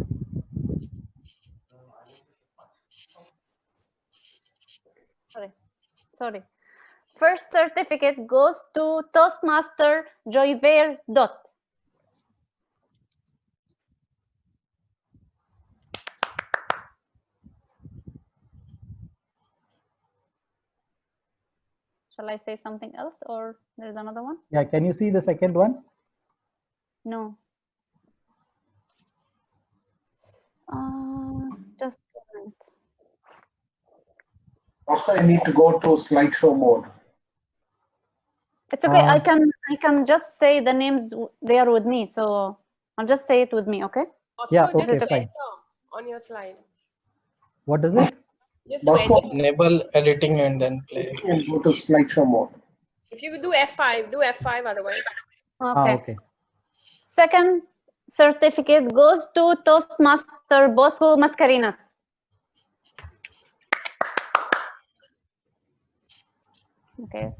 Sorry. First certificate goes to Toastmaster Joyver Dot. Shall I say something else or there's another one? Yeah, can you see the second one? No. Just a minute. Also, I need to go to slideshow mode. It's okay. I can just say the names. They are with me, so I'll just say it with me. Okay? Yeah. Okay. Fine. On your slide. What is it? Enable editing and then play. And go to slideshow mode. If you do F5, do F5 otherwise. Okay. Okay. Second certificate goes to Toastmaster Bosco Mascarenas. Okay.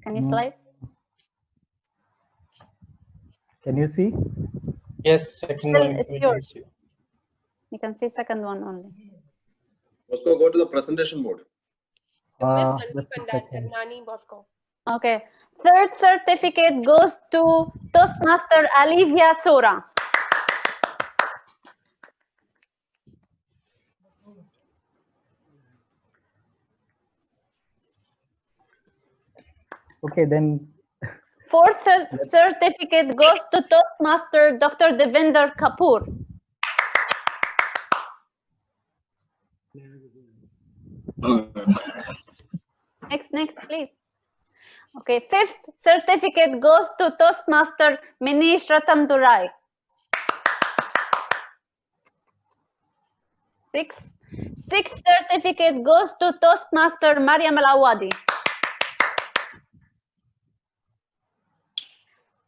Can you slide? Can you see? Yes, second Well, one. it's yours. You can see second one only. Bosco, go to the presentation mode. Just a second. Nani Bosco. Okay. Third certificate goes to Toastmaster Olivia Sora. Okay, then. Fourth certificate goes to Toastmaster Dr. Devinder Kapoor. Next, please. Okay, fifth certificate goes to Toastmaster Manish Ratandurai. Sixth certificate goes to Toastmaster Mariam Al-Awadi.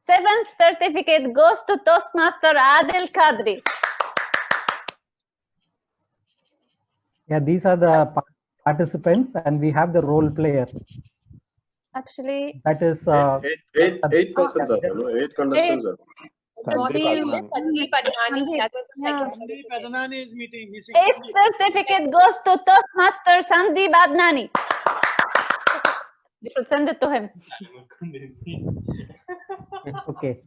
Seventh certificate goes to Toastmaster Adil Kadri. Yeah, these are the participants, and we have the role player. Actually, that is eight persons are there, no? 8 contestants are there. Sandeep Adnani, that was the second. Sandeep Adnani is missing. Eighth certificate goes to Toastmaster Sandeep Adnani. You should send it to him. Okay.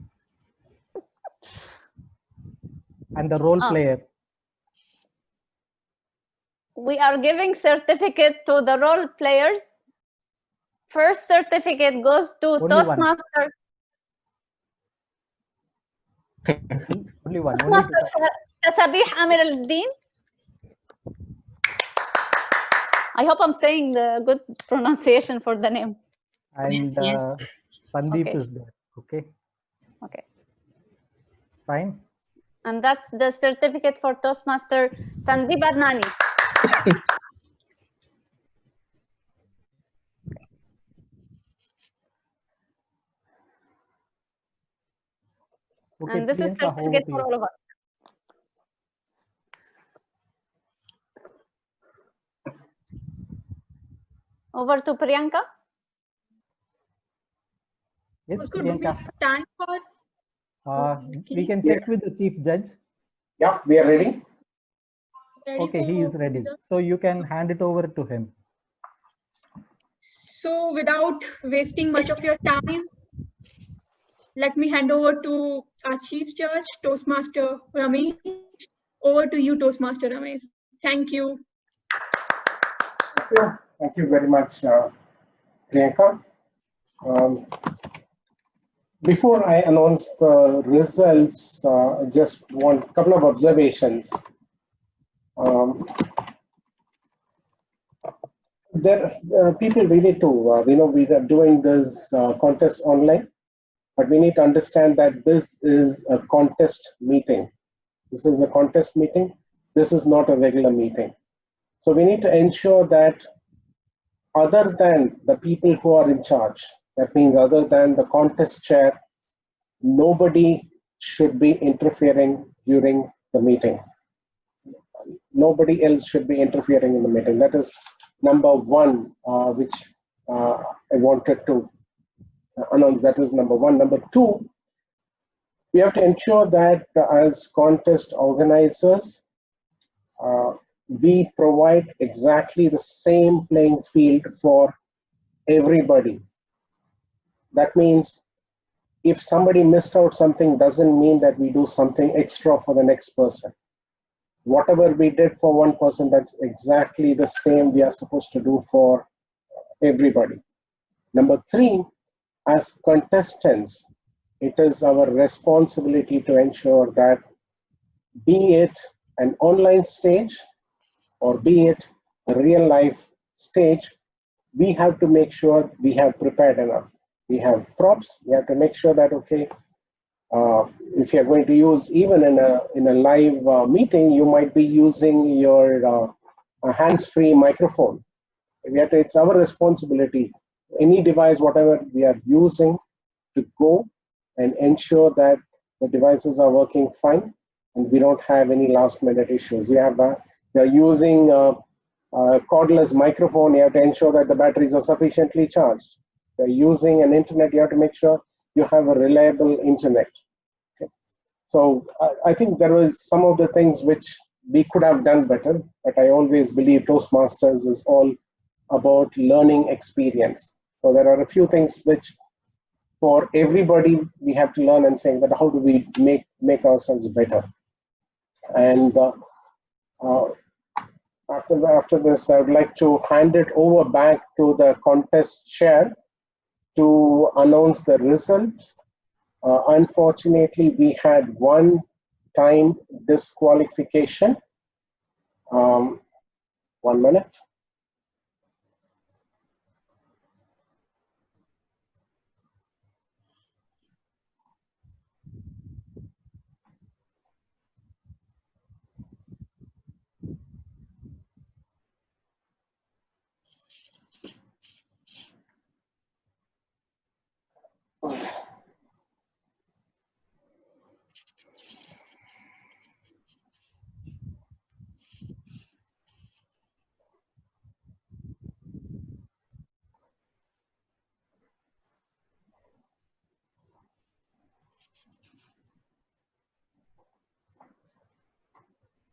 And the role player. We are giving certificate to the role players. First certificate goes to Only Toastmaster. Only one. Toastmaster Tasabih Amir al-Din. I hope I'm saying the good pronunciation for the name. And Yes. Sandeep Okay. is there. Okay. Okay. Fine. And that's the certificate for Toastmaster Sandeep Adnani. Okay, And this is Priyanka, over certificate to for you. all of us. Over to Priyanka. Yes, Also, do we Priyanka. have time for? We can check with the chief judge. Yeah, we are ready. Okay, he is ready. So you can hand it over to him. So without wasting much of your time, let me hand over to our Chief Judge, Toastmaster Ramesh. Over to you, Toastmaster Ramesh. Thank you. Thank you very much, Priyanka. Before I announce the results, I just want a couple of observations. People, we need to, we are doing this contest online, but we need to understand that this is a contest meeting. This is a contest meeting. This is not a regular meeting. So we need to ensure that other than the people who are in charge, that means other than the contest chair, nobody should be interfering during the meeting. Nobody else should be interfering in the meeting. That is number one, which I wanted to announce. That is number one. Number two, we have to ensure that as contest organizers, we provide exactly the same playing field for everybody. That means if somebody missed out something, doesn't mean that we do something extra for the next person. Whatever we did for one person, that's exactly the same we are supposed to do for everybody. Number three, as contestants, it is our responsibility to ensure that, be it an online stage or be it a real life stage, we have to make sure we have prepared enough. We have props. We have to make sure that, okay, if you're going to use, even in a live meeting, you might be using your hands-free microphone. It's our responsibility, any device, whatever we are using, to go and ensure that the devices are working fine and we don't have any last-minute issues. You're using a cordless microphone, you have to ensure that the batteries are sufficiently charged. You're using an internet, you have to make sure you have a reliable internet. Okay. So I think there was some of the things which we could have done better, but I always believe Toastmasters is all about learning experience. So there are a few things which for everybody we have to learn and saying that how do we make ourselves better. And after this, I would like to hand it over back to the contest chair to announce the result. Unfortunately, we had one time disqualification. 1 minute.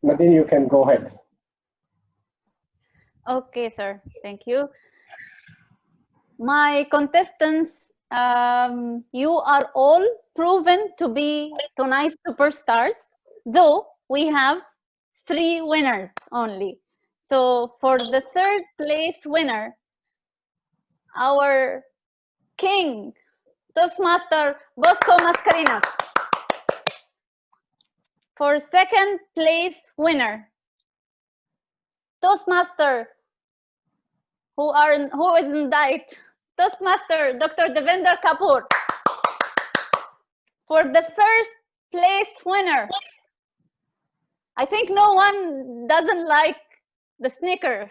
Nadine, you can go ahead. Okay, sir. Thank you. My contestants, you are all proven to be tonight's superstars, though we have 3 winners only. So for the 3rd place winner, our king, Toastmaster Bosco Mascarenas. For 2nd place winner, Toastmaster who isn't diet, Toastmaster Dr. Devinder Kapoor. For the 1st place winner, I think no one doesn't like the snicker.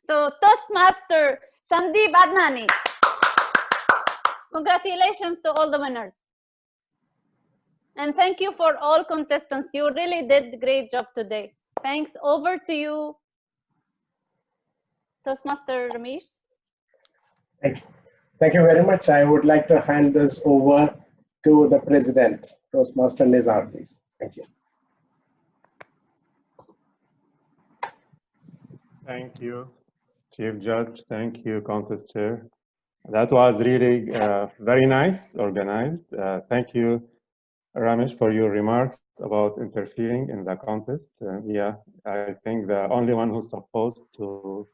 So Toastmaster Sandeep Adnani. Congratulations to all the winners. And thank you for all contestants. You really did a great job today. Thanks. Over to you, Toastmaster Ramesh. Thank you very much. I would like to hand this over to the president, Toastmaster Nizar, please. Thank you. Thank you, Chief Judge. Thank you, Contest Chair. That was really very nice, organized. Thank you, Ramesh, for your remarks about interfering in the contest. Yeah, I think the only one who's supposed to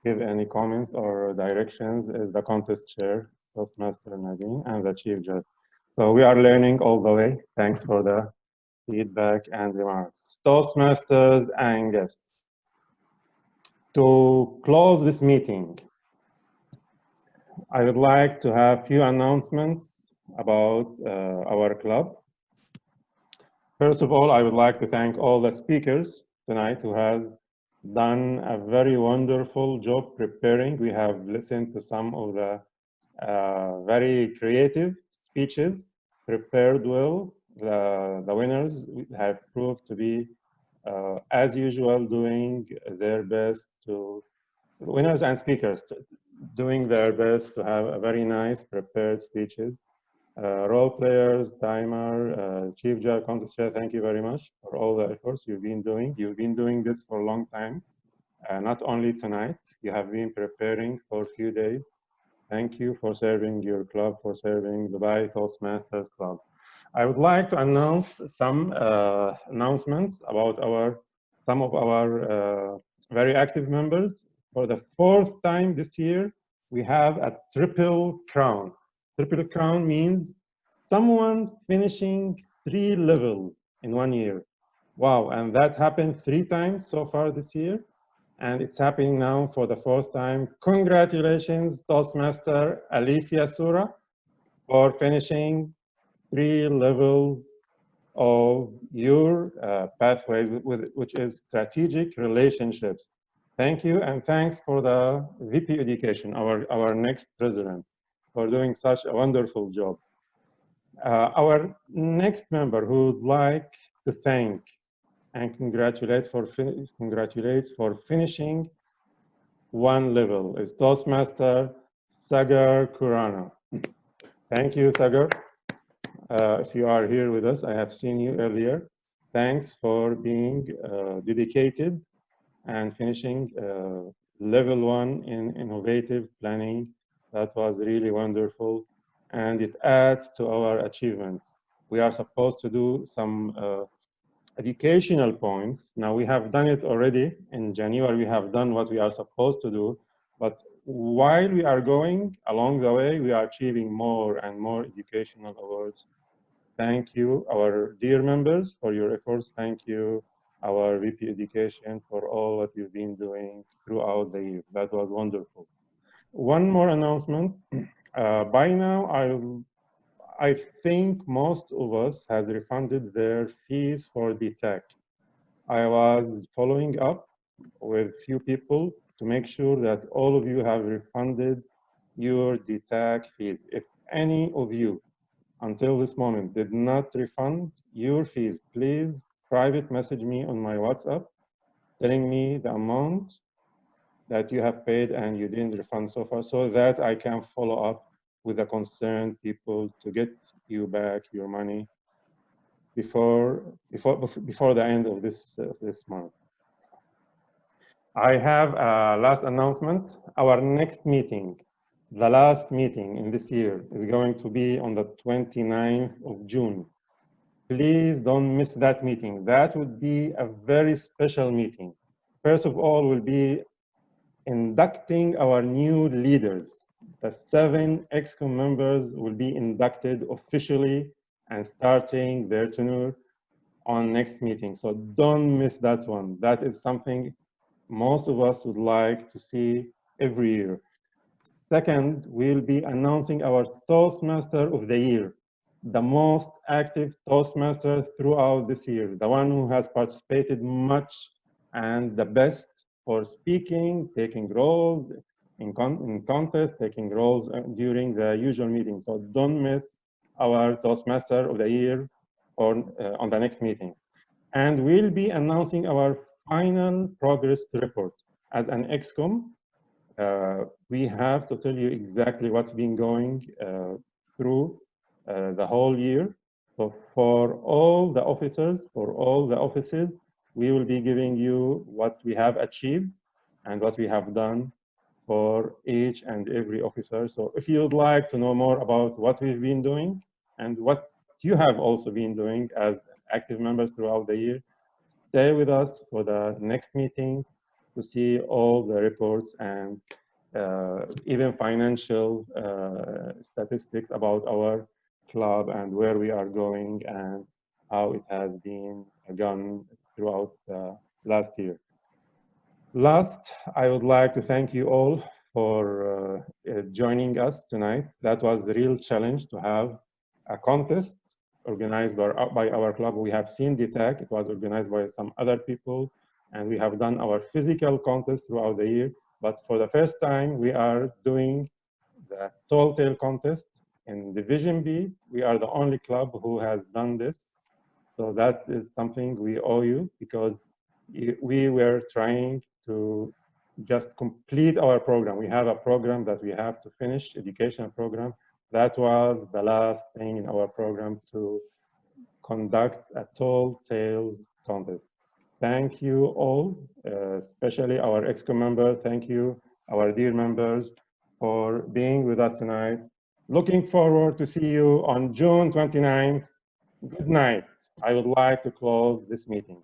give any comments or directions is the contest chair, Toastmaster Nadine, and the Chief Judge. So we are learning all the way. Thanks for the feedback and remarks. Toastmasters and guests. To close this meeting, I would like to have a few announcements about our club. First of all, I would like to thank all the speakers tonight who has done a very wonderful job preparing. We have listened to some of the very creative speeches, prepared well. The winners have proved to be, as usual, doing their best to, winners and speakers, doing their best to have a very nice prepared speeches. Role players, timer, Chief Judge, Contest Chair, thank you very much for all the efforts you've been doing. You've been doing this for a long time, not only tonight. You have been preparing for a few days. Thank you for serving your club, for serving Dubai Toastmasters Club. I would like to announce some announcements about some of our very active members. For the 4th time this year, we have a triple crown. Triple crown means someone finishing 3 levels in 1 year. Wow, and that happened 3 times so far this year. And it's happening now for the 4th time. Congratulations, Toastmaster Alif Yasura, for finishing 3 levels of your pathway, which is strategic relationships. Thank you, and thanks for the VP Education, our next president, for doing such a wonderful job. Our next member who would like to thank and congratulates for finishing 1 level is Toastmaster Sagar Kurana. Thank you, Sagar. If you are here with us, I have seen you earlier. Thanks for being dedicated and finishing level 1 in innovative planning. That was really wonderful, and it adds to our achievements. We are supposed to do some educational points. Now we have done it already. In January, we have done what we are supposed to do, but while we are going along the way, we are achieving more and more educational awards. Thank you, our dear members, for your efforts. Thank you, our VP Education, for all what you've been doing throughout the year. That was wonderful. One more announcement. By now, I think most of us has refunded their fees for the tech. I was following up with few people to make sure that all of you have refunded your DTAC fees. If any of you until this moment did not refund your fees, please private message me on my WhatsApp telling me the amount that you have paid and you didn't refund so far, so that I can follow up with the concerned people to get you back your money before the end of this month. I have a last announcement. Our next meeting, the last meeting in this year, is going to be on the 29th of June. Please don't miss that meeting. That would be a very special meeting. First of all, we'll be inducting our new leaders. The 7 ExCom members will be inducted officially and starting their tenure on next meeting. So don't miss that one. That is something most of us would like to see every year. Second, we'll be announcing our Toastmaster of the Year, the most active Toastmaster throughout this year, the one who has participated much and the best for speaking, taking roles in contests, taking roles during the usual meetings. So don't miss our Toastmaster of the Year on the next meeting. And we'll be announcing our final progress report. As an ExCom, we have to tell you exactly what's been going through the whole year. So for all the officers, for all the offices, we will be giving you what we have achieved and what we have done for each and every officer. So if you would like to know more about what we've been doing and what you have also been doing as active members throughout the year, stay with us for the next meeting to see all the reports and even financial statistics about our club and where we are going and how it has been gone throughout last year. Last, I would like to thank you all for joining us tonight. That was a real challenge to have a contest organized by our club. We have seen the tech, it was organized by some other people, and we have done our physical contest throughout the year. But for the first time, we are doing the tall tale contest in Division B. We are the only club who has done this. So that is something we owe you, because we were trying to just complete our program. We have a program that we have to finish, educational program. That was the last thing in our program, to conduct a tall tales contest. Thank you all, especially our ExCom member. Thank you, our dear members, for being with us tonight. Looking forward to see you on June 29th. Good night. I would like to close this meeting.